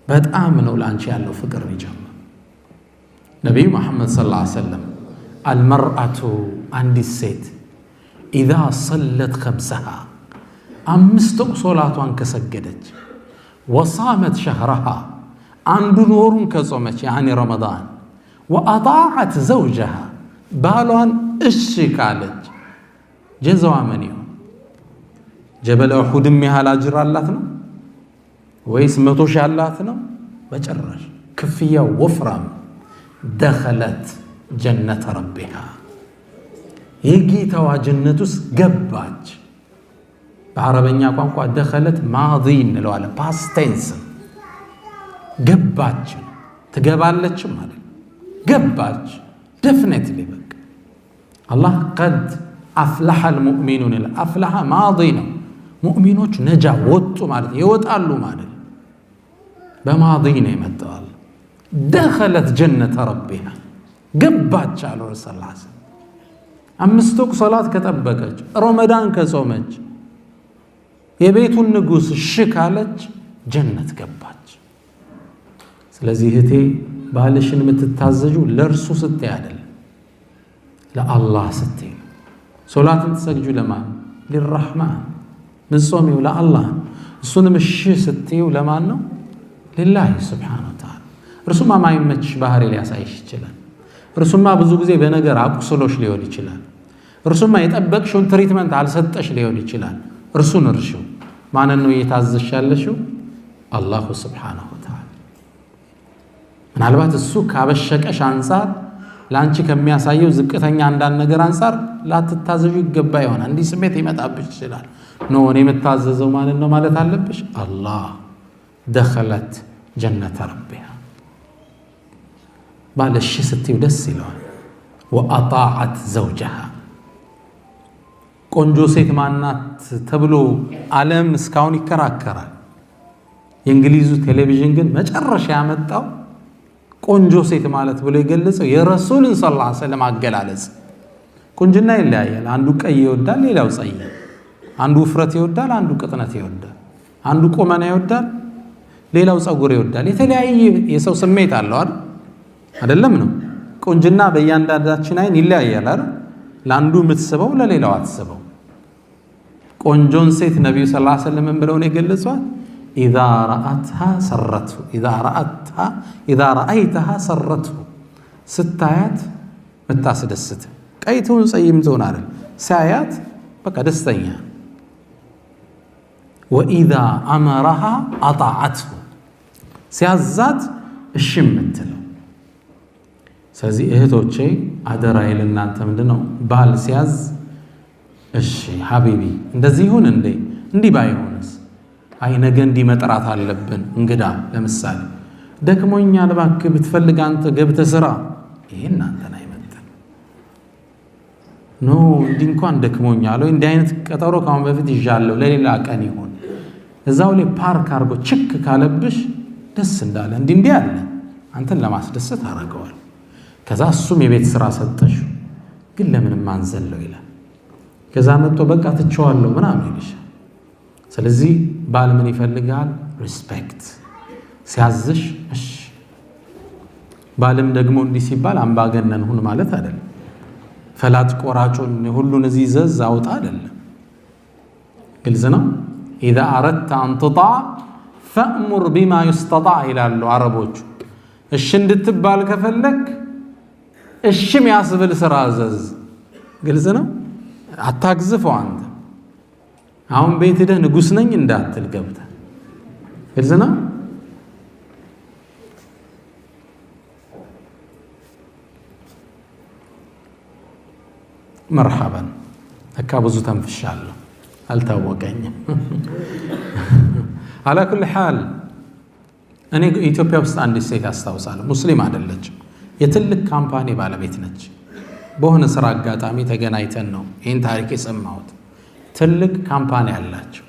በጣም ነው ላንቺ ያለው ፍቅር ይጀምራል። ነብዩ መሐመድ ሰለላሁ ዐለይሂ ወሰለም አልመርአቱ አንዲት ሴት ኢዛ ሰለት ኸምሰሃ አምስት ሶላቷን ከሰገደች ወሳመት ሸህረሃ አንዱን ወሩን ከጾመች ያኒ ረመዳን ወአጣዐት ዘውጀሃ ባሏን እሺ ካለች ጀዛዋ ምን ይሁን? ጀበለ ኡሁድም ያህል አጅር አላት ነው ወይስ 100 ሺህ አላት ነው? በጭራሽ። ክፍያው ወፍራም። ደኸለት ጀነተ ረቢሃ የጌታዋ ጀነት ውስጥ ገባች። በአረበኛ ቋንቋ ደኸለት ማዲ እንለዋለን፣ ፓስት ቴንስ። ገባች ትገባለች ማለት ገባች። ደፍኔትሊ በቃ አላህ ቀድ አፍለሐ አልሙእሚኑን ይላል። አፍለሐ ማዲ ነው። ሙእሚኖች ነጃ ወጡ ማለት ይወጣሉ ማለት በማዲ ነው የመጣው። ደኸለት ጀነተ ረቢሃ ገባች አሉ ረሱል ሰለላሁ ዐለይሂ ወሰለም። አምስት ወቅት ሶላት ከጠበቀች ረመዳን ከጾመች የቤቱን ንጉስ እሺ ካለች ጀነት ገባች። ስለዚህ እህቴ ባልሽን የምትታዘዡ ለእርሱ ስትይ አይደለም፣ ለአላህ ስትይ። ሶላትን ትሰግጁ ለማን? ሊራህማን። ምጾሚው ለአላህ። እሱንም እሺ ስትይው ለማን ነው? ሊላሂ ሱብሓነሁ ወተዓላ። እርሱማ ማይመችሽ ባህሪ ሊያሳይሽ ይችላል። እርሱማ ብዙ ጊዜ በነገር አቁስሎሽ ሊሆን ይችላል። እርሱማ የጠበቅሽውን ትሪትመንት አልሰጠሽ ሊሆን ይችላል። እርሱን እርሺው። ማንን ነው እየታዘዝሽ ያለሽው? አላሁ ሱብሓነሁ ወተዓላ። ምናልባት እሱ ካበሸቀሽ አንፃር ለአንቺ ከሚያሳየው ዝቅተኛ አንዳንድ ነገር አንፃር ላትታዘዡ ይገባ ይሆናል። እንዲህ ስሜት ይመጣብሽ ይችላል። ኖ እኔ የምታዘዘው ማንን ነው ማለት አለብሽ? አላህ። ደኸለት ጀነተ ረቢሃ ባልሽ ስትይው ደስ ይለዋል። ወአጣዐት ዘውጀሃ ቆንጆ ሴት ማናት ተብሎ ዓለም እስካሁን ይከራከራል። የእንግሊዙ ቴሌቪዥን ግን መጨረሻ ያመጣው ቆንጆ ሴት ማለት ብሎ የገለጸው የረሱልን ሰለላሁ ዐለይሂ ወሰለም አገላለጽ። ቁንጅና ይለያያል። አንዱ ቀይ ይወዳል፣ ሌላው ጸይም። አንዱ ውፍረት ይወዳል፣ አንዱ ቅጥነት ይወዳል። አንዱ ቁመና ይወዳል፣ ሌላው ጸጉር ይወዳል። የተለያየ የሰው ስሜት አለው አይደለም ነው? ቁንጅና በእያንዳንዳችን አይን ይለያያል አይደል? ለአንዱ የምትስበው ለሌላው አትስበው። ቆንጆን ሴት ነብዩ ሰለላሁ ዐለይሂ ወሰለም ብለው ነው የገለጿት። ኢዛ ረአይተሃ ሰረትሁ ስታያት ምታስደስት። ቀይ ትሁን ጸይም ትሁን አይደል? ሲያያት በቃ ደስተኛ። ወኢዛ አመረሃ አጣዐትሁ ሲያዛት እሺ የምትለው። ስለዚህ እህቶቼ አደራዬ ለእናንተ ምንድነው? ባል ሲያዝ እሺ ሀቢቢ እንደዚህ ይሁን እንዴ? እንዲህ ባይሆንስ? አይ ነገ እንዲህ መጥራት አለብን እንግዳ ለምሳሌ ደክሞኛል እባክህ ብትፈልግ አንተ ገብተህ ስራ። ይሄን አንተን አይመጥን ኖ እንዲህ እንኳን ደክሞኛል ወይ እንዲህ አይነት ቀጠሮ ካሁን በፊት ይዣለሁ ለሌላ ቀን ይሆን እዛው ላይ ፓርክ አድርጎ ችክ ካለብሽ ደስ እንዳለ እንዲህ አለ አንተን ለማስደሰት አረጋዋል። ከዛ እሱም የቤት ስራ ሰጠሽ ግን ለምንም አንዘለው ይላል። ከዛ መጥቶ በቃ ትቸዋለሁ ምናምን ይልሻል። ስለዚህ ባል ምን ይፈልጋል? ሪስፔክት ሲያዝሽ እሺ። ባልም ደግሞ እንዲህ ሲባል አምባገነን ሁን ማለት አይደለም። ፈላጭ ቆራጩን ሁሉን እዚህ ዘዝ አውጣ አይደለም። ግልጽ ነው። إذا أردت أن تطاع فأمر بما يستطاع ይላሉ አረቦቹ። እሺ እንድትባል ከፈለክ እሺ የሚያስብል ስራ አዘዝ። ግልጽ ነው። አታግዝፈው አንተ አሁን ቤት ሄደህ ንጉስ ነኝ እንዳትል ገብተህ። ግልጽ ነው። مرحبا ለካ ብዙ ተንፍሻለሁ አልታወቀኝም። على كل حال እኔ ኢትዮጵያ ውስጥ አንዲት ሴት አስታውሳለሁ። ሙስሊም አይደለችም። የትልቅ ካምፓኒ ባለቤት ነች። በሆነ ስራ አጋጣሚ ተገናኝተን ነው ይህን ታሪክ የሰማሁት። ትልቅ ካምፓኒ አላቸው።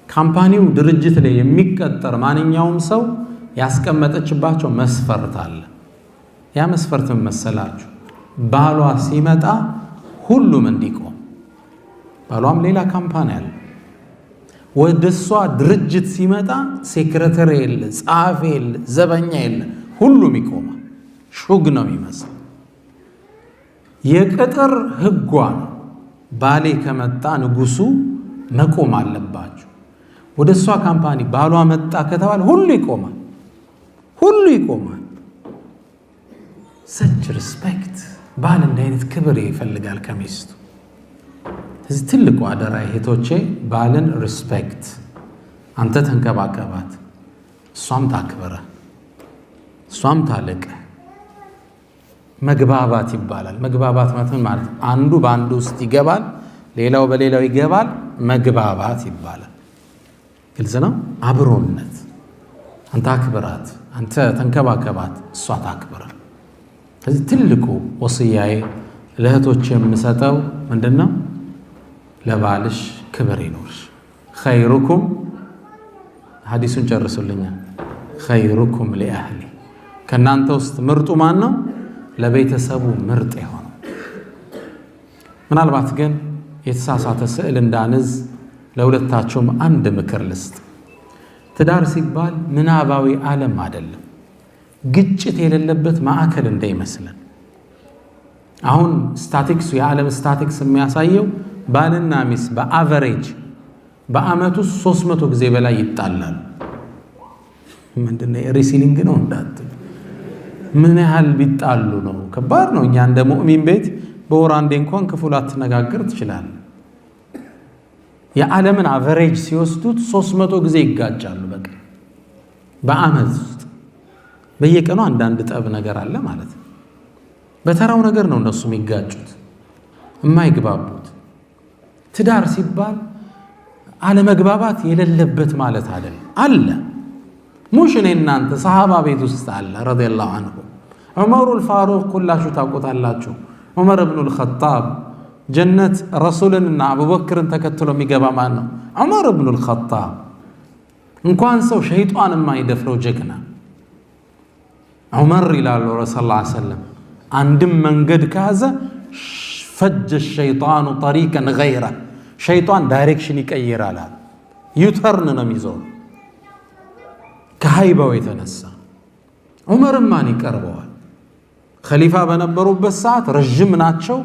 ካምፓኒው ድርጅት ላይ የሚቀጠር ማንኛውም ሰው ያስቀመጠችባቸው መስፈርት አለ። ያ መስፈርት መሰላችሁ ባሏ ሲመጣ ሁሉም እንዲቆም። ባሏም ሌላ ካምፓኒ አለ። ወደሷ ድርጅት ሲመጣ ሴክሬታሪ የለ፣ ጸሐፊ የለ፣ ዘበኛ የለ፣ ሁሉም ይቆማል። ሹግ ነው የሚመስል። የቅጥር ህጓ ነው። ባሌ ከመጣ ንጉሱ መቆም አለባቸው። ወደሷ ካምፓኒ ባሏ መጣ ከተባለ ሁሉ ይቆማል። ሁሉ ይቆማል። ሰች ሪስፔክት። ባል እንደ አይነት ክብር ይፈልጋል ከሚስቱ። እዚህ ትልቁ አደራ እህቶቼ፣ ባልን ሪስፔክት። አንተ ተንከባከባት፣ እሷም ታክብረ፣ እሷም ታለቀ። መግባባት ይባላል። መግባባት ማለት አንዱ በአንዱ ውስጥ ይገባል፣ ሌላው በሌላው ይገባል። መግባባት ይባላል። ግልጽ ነው። አብሮነት። አንተ አክብራት፣ አንተ ተንከባከባት፣ እሷ ታክብረ። ከዚህ ትልቁ ወስያዬ ለእህቶች የምሰጠው ምንድነው? ለባልሽ ክብር ይኖርሽ። ኸይሩኩም ሐዲሱን ጨርሱልኛል። ኸይሩኩም ሊአህሊ፣ ከእናንተ ውስጥ ምርጡ ማን ነው? ለቤተሰቡ ምርጥ የሆነው። ምናልባት ግን የተሳሳተ ስዕል እንዳንዝ ለሁለታችሁም አንድ ምክር ልስጥ። ትዳር ሲባል ምናባዊ ዓለም አይደለም፣ ግጭት የሌለበት ማዕከል እንዳይመስለን። አሁን ስታቲክሱ የዓለም ስታቲክስ የሚያሳየው ባልና ሚስት በአቨሬጅ በአመቱ 300 ጊዜ በላይ ይጣላሉ። ምንድነው ሪሲሊንግ ነው እንዳትል። ምን ያህል ቢጣሉ ነው? ከባድ ነው። እኛ እንደ ሙእሚን ቤት በወር አንዴ እንኳን ክፉ ላትነጋገር ትችላለህ። የዓለምን አቨሬጅ ሲወስዱት 300 ጊዜ ይጋጫሉ። በቃ በአመት ውስጥ በየቀኑ አንዳንድ ጠብ ነገር አለ ማለት ነው። በተራው ነገር ነው እነሱ የሚጋጩት የማይግባቡት። ትዳር ሲባል አለመግባባት የሌለበት ማለት አይደለም። አለ ሙሽ እኔ እናንተ ሰሃባ ቤት ውስጥ አለ ረዲየላሁ ዐንሁ። ዑመሩል ፋሩቅ ሁላችሁ ታውቁታላችሁ። ዑመር ኢብኑል ኸጣብ ጀነት ረሱልንና አቡበክርን ተከትሎ የሚገባ ማን ነው? ዑመር ኢብኑል ኸጣብ። እንኳን ሰው ሸይጣን የማይደፍረው ጀግና ዑመር ይላሉ ረሱል ሰለላሁ ዐለይሂ ወሰለም። አንድም መንገድ ከያዘ ፈጀ ሸይጣኑ ጠሪቀን ገይረ፣ ሸይጣን ዳይሬክሽን ይቀይራል። ዩተርን ነው የሚዞር ከሃይባው የተነሳ። ዑመርም ማን ይቀርበዋል? ኸሊፋ በነበሩበት ሰዓት ረጅም ናቸው፣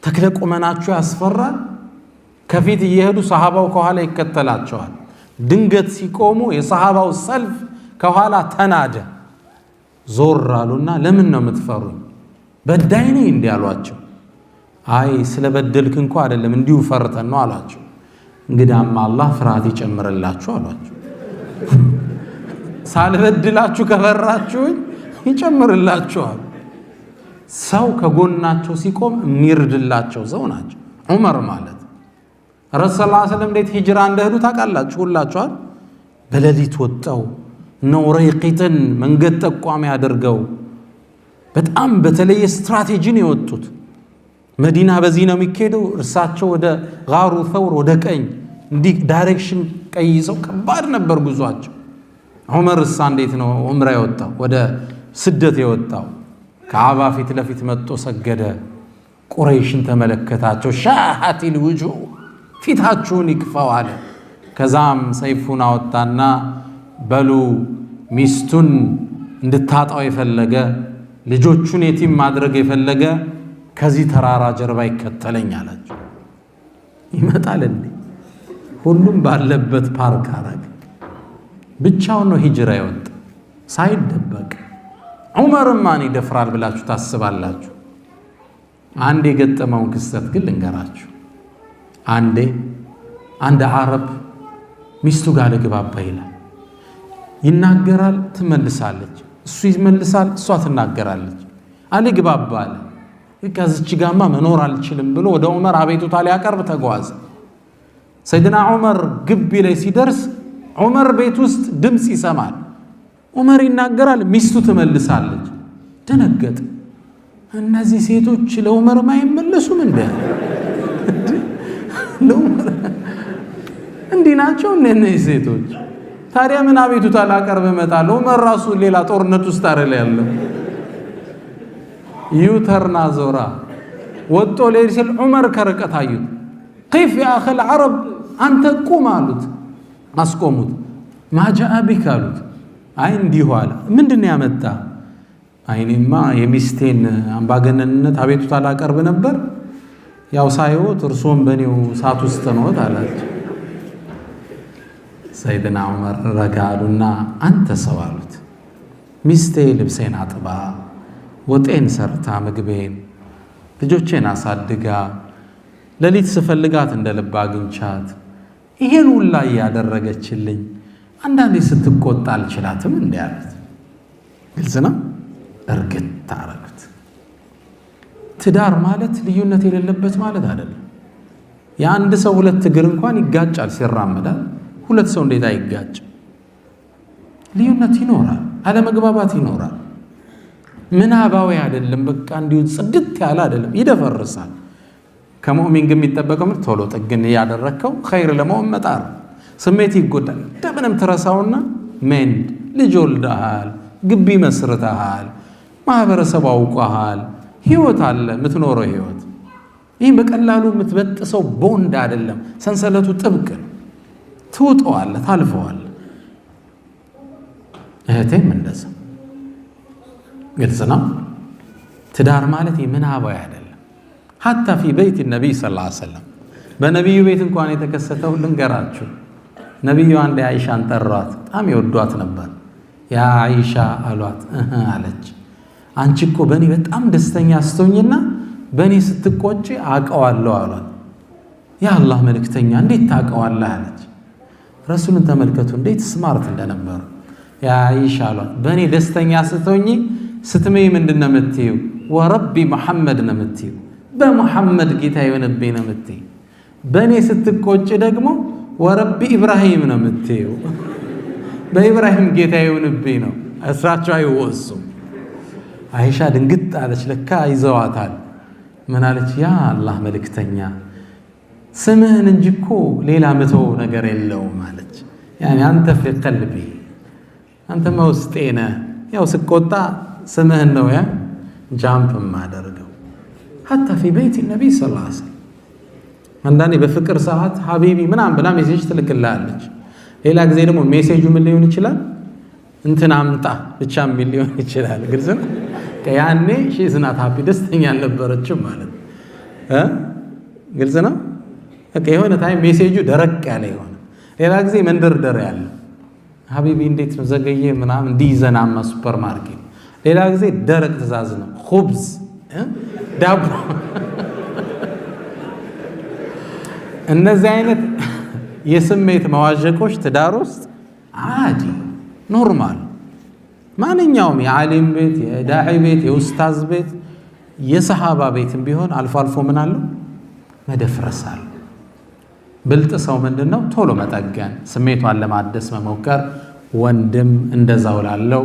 ተክለ ቁመናቸው ያስፈራል። ከፊት እየሄዱ ሰሃባው ከኋላ ይከተላቸዋል። ድንገት ሲቆሙ የሰሃባው ሰልፍ ከኋላ ተናደ። ዞር አሉና ለምን ነው የምትፈሩኝ? በዳይ ነኝ እንዲህ አሏቸው። አይ ስለበደልክ እንኳ አይደለም እንዲሁ ፈርተን ነው አሏቸው። እንግዳማ አላህ ፍርሃት ይጨምርላችሁ አሏቸው። ሳልበድላችሁ ከፈራችሁኝ ይጨምርላችኋል። ሰው ከጎናቸው ሲቆም የሚርድላቸው ሰው ናቸው ዑመር ማለት። ረሱል ሰለላሁ ዐለይሂ ወሰለም እንዴት ሂጅራ እንደሄዱ ታውቃላችሁ ሁላችኋል። በሌሊት ወጣው ነውረይቂትን መንገድ ጠቋሚ አድርገው በጣም በተለየ ስትራቴጂ ነው የወጡት። መዲና በዚህ ነው የሚካሄደው፣ እርሳቸው ወደ ጋሩ ተውር ወደ ቀኝ እንዲህ ዳይሬክሽን ቀይሰው ከባድ ነበር ጉዟቸው። ዑመርሳ እንዴት ነው ዑምራ የወጣው ወደ ስደት የወጣው? ከዓባ ፊት ለፊት መጥቶ ሰገደ። ቁረይሽን ተመለከታቸው። ሻሃቲል ውጁህ ፊታችሁን ይክፋው አለ። ከዛም ሰይፉን አወጣና በሉ ሚስቱን እንድታጣው የፈለገ ልጆቹን የቲም ማድረግ የፈለገ ከዚህ ተራራ ጀርባ ይከተለኝ አላቸው። ይመጣል እንዴ? ሁሉም ባለበት ፓርክ አረገ። ብቻውን ነው ሂጅራ የወጣ ሳይደበቅ። ዑመርም ማን ይደፍራል ብላችሁ ታስባላችሁ? አንድ የገጠመውን ክስተት ግን ልንገራችሁ። አንድ አረብ ሚስቱ ጋር ልግባባ ይላል። ይናገራል፣ ትመልሳለች። እሱ ይመልሳል፣ እሷ ትናገራለች። አልግባባ አለ። ከዚች ጋማ መኖር አልችልም ብሎ ወደ ዑመር አቤቱታ ሊያቀርብ ተጓዘ። ሰይድና ዑመር ግቢ ላይ ሲደርስ ዑመር ቤት ውስጥ ድምፅ ይሰማል። ዑመር ይናገራል፣ ሚስቱ ትመልሳለች። ደነገጠ። እነዚህ ሴቶች ለዑመር አይመለሱም እንዴ? ለዑመር እንዲህ ናቸው እነዚህ ሴቶች? ታዲያ ምን አቤቱታ ላቀርብ እመጣለሁ? ዑመር ራሱ ሌላ ጦርነት ውስጥ አይደል ያለው? ዩተርና ዞራ ወጦ ሌላ ሲል ዑመር ከርቀት አዩት። كيف يا أخي العرب አንተ ቁም አሉት። አስቆሙት። ማጃአ ቢክ አሉት። አይ እንዲሁ አለ። ምንድነው ያመጣ? አይኔማ የሚስቴን አምባገነንነት አቤቱታ ላቀርብ ነበር፣ ያው ሳይወት እርሶም በኔው ሳት ውስጥ ነዎት አላቸው። ሰይድና ዑመር ረጋሉና አንተ ሰው አሉት፣ ሚስቴ ልብሴን አጥባ ወጤን ሰርታ ምግቤን ልጆቼን አሳድጋ ለሊት ስፈልጋት እንደ ልብ አግኝቻት ይሄን ሁላ ያደረገችልኝ አንዳንዴ ስትቆጣ አልችላትም እንዴ አሉት። ግልጽ ነው። እርግጥ ታረጉት። ትዳር ማለት ልዩነት የሌለበት ማለት አይደለም። የአንድ ሰው ሁለት እግር እንኳን ይጋጫል ሲራመዳል። ሁለት ሰው እንዴት አይጋጭ? ልዩነት ይኖራል፣ አለመግባባት ይኖራል። ምናባዊ አይደለም። በቃ እንዲሁ ጽድት ያለ አይደለም፣ ይደፈርሳል። ከሙእሚን ግን የሚጠበቀው ቶሎ ጥግን ያደረከው ኸይር ለመሆን መጣር። ስሜት ይጎዳል። እንደምንም ትረሳውና ሜንድ ልጅ ወልደሃል፣ ግቢ መስርተሃል፣ ማህበረሰብ አውቀሃል፣ ህይወት አለ የምትኖረው ህይወት። ይህም በቀላሉ የምትበጥሰው ቦንድ አይደለም። ሰንሰለቱ ጥብቅ ነው። ትውጠዋለህ፣ ታልፈዋለህ። እህቴም እንደዛ ግልጽ ነው። ትዳር ማለት ምናባዊ አይደለም። ሐታ ፊ በይት ነቢይ ሰለላሁ ዐለይሂ ወሰለም በነቢዩ ቤት እንኳን የተከሰተው ልንገራችሁ። ነቢዩ አንድ አይሻን ጠሯት። በጣም ይወዷት ነበር። ያ አይሻ አሏት። አለች አንቺ እኮ በእኔ በጣም ደስተኛ ስትሆኝና በእኔ ስትቆጪ አውቀዋለሁ አሏት። ያ አላህ መልእክተኛ እንዴት ታውቀዋለህ አለች። ረሱልን ተመልከቱ እንዴት ስማርት እንደነበሩ። ያ አይሻ አሏት በእኔ ደስተኛ ስትሆኝ ስትመይ ምንድን ነው የምትይው? ወረቢ መሐመድ ነው የምትይው፣ በሙሐመድ ጌታ የሆነብኝ ነው የምትይው። በእኔ ስትቆጭ ደግሞ ወረቢ ኢብራሂም ነው የምትይው፣ በኢብራሂም ጌታ የሆነብኝ ነው። እሳቸው አይወሱም። አይሻ ድንግጥ አለች። ለካ ይዘዋታል። ምን አለች? ያ አላህ መልእክተኛ ስምህን እንጂ እኮ ሌላ ምተው ነገር የለውም አለች። ያኔ አንተ ፊ ቀልቢ አንተ መውስጤ ነህ። ያው ስቆጣ ስምህን ነው ያ ጃምፕ ማደርገው። ሐታ ፊ በይት ነቢይ ሰለላሁ ዐለይሂ ወሰለም አንዳንዴ በፍቅር ሰዓት ሀቢቢ ምናምን ብላ ሜሴጅ ትልክልሃለች። ሌላ ጊዜ ደግሞ ሜሴጁ ምን ሊሆን ይችላል? እንትን አምጣ ብቻ የሚል ሊሆን ይችላል። ግልጽ ነው። ያኔ ሺዝናት ሀፒ ደስተኛ አልነበረችም ማለት ነው። ግልጽ ነው። በቃ የሆነ ታይም ሜሴጁ ደረቅ ያለ ይሆነ፣ ሌላ ጊዜ መንደርደር ያለ ሀቢቢ እንዴት ነው ዘገየ ምናምን እንዲይዘናማ ሱፐር ማርኬት። ሌላ ጊዜ ደረቅ ትእዛዝ ነው፣ ኹብዝ ዳቦ። እነዚህ አይነት የስሜት መዋዠቆች ትዳር ውስጥ አዲ ኖርማል። ማንኛውም የዓሊም ቤት፣ የዳዒ ቤት፣ የኡስታዝ ቤት፣ የሰሃባ ቤትም ቢሆን አልፎ አልፎ ምን አለው መደፍረሳል። ብልጥ ሰው ምንድነው? ቶሎ መጠገን፣ ስሜቷን ለማደስ መሞከር፣ ወንድም እንደዛው ላለው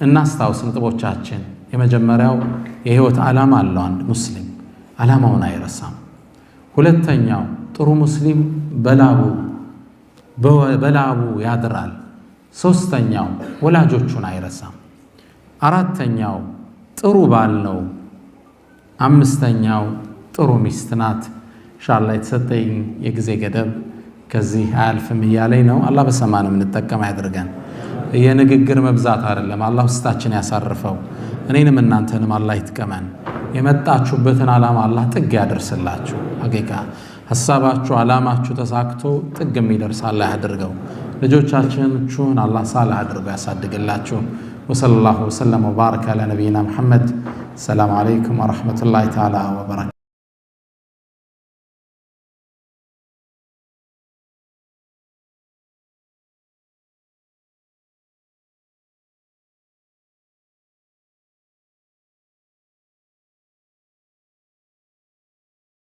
እናስታውስ ነጥቦቻችን። የመጀመሪያው የህይወት ዓላማ አለው አንድ ሙስሊም ዓላማውን አይረሳም። ሁለተኛው ጥሩ ሙስሊም በላቡ ያድራል። ሶስተኛው ወላጆቹን አይረሳም። አራተኛው ጥሩ ባል ነው። አምስተኛው ጥሩ ሚስት ናት። ኢንሻአላህ የተሰጠኝ የጊዜ ገደብ ከዚህ አያልፍም እያለኝ ነው። አላህ በሰማንም እንጠቀም ያድርገን። የንግግር መብዛት አይደለም፣ አላህ ውስጣችን ያሳርፈው። እኔንም እናንተንም አላህ ይጥቀመን። የመጣችሁበትን ዓላማ አላህ ጥግ ያደርስላችሁ። ሐቂቃ ሐሳባችሁ ዓላማችሁ ተሳክቶ ጥግ የሚደርስ አላህ ያድርገው። ልጆቻችሁን አላህ ሳልህ አድርገው ያሳድግላችሁ። ወሰለላሁ ወሰለም ወባረከ ዐላ ነቢይና ሙሐመድ። ሰላም አለይኩም ወረሕመቱላሂ ተዓላ ወበረካቱ።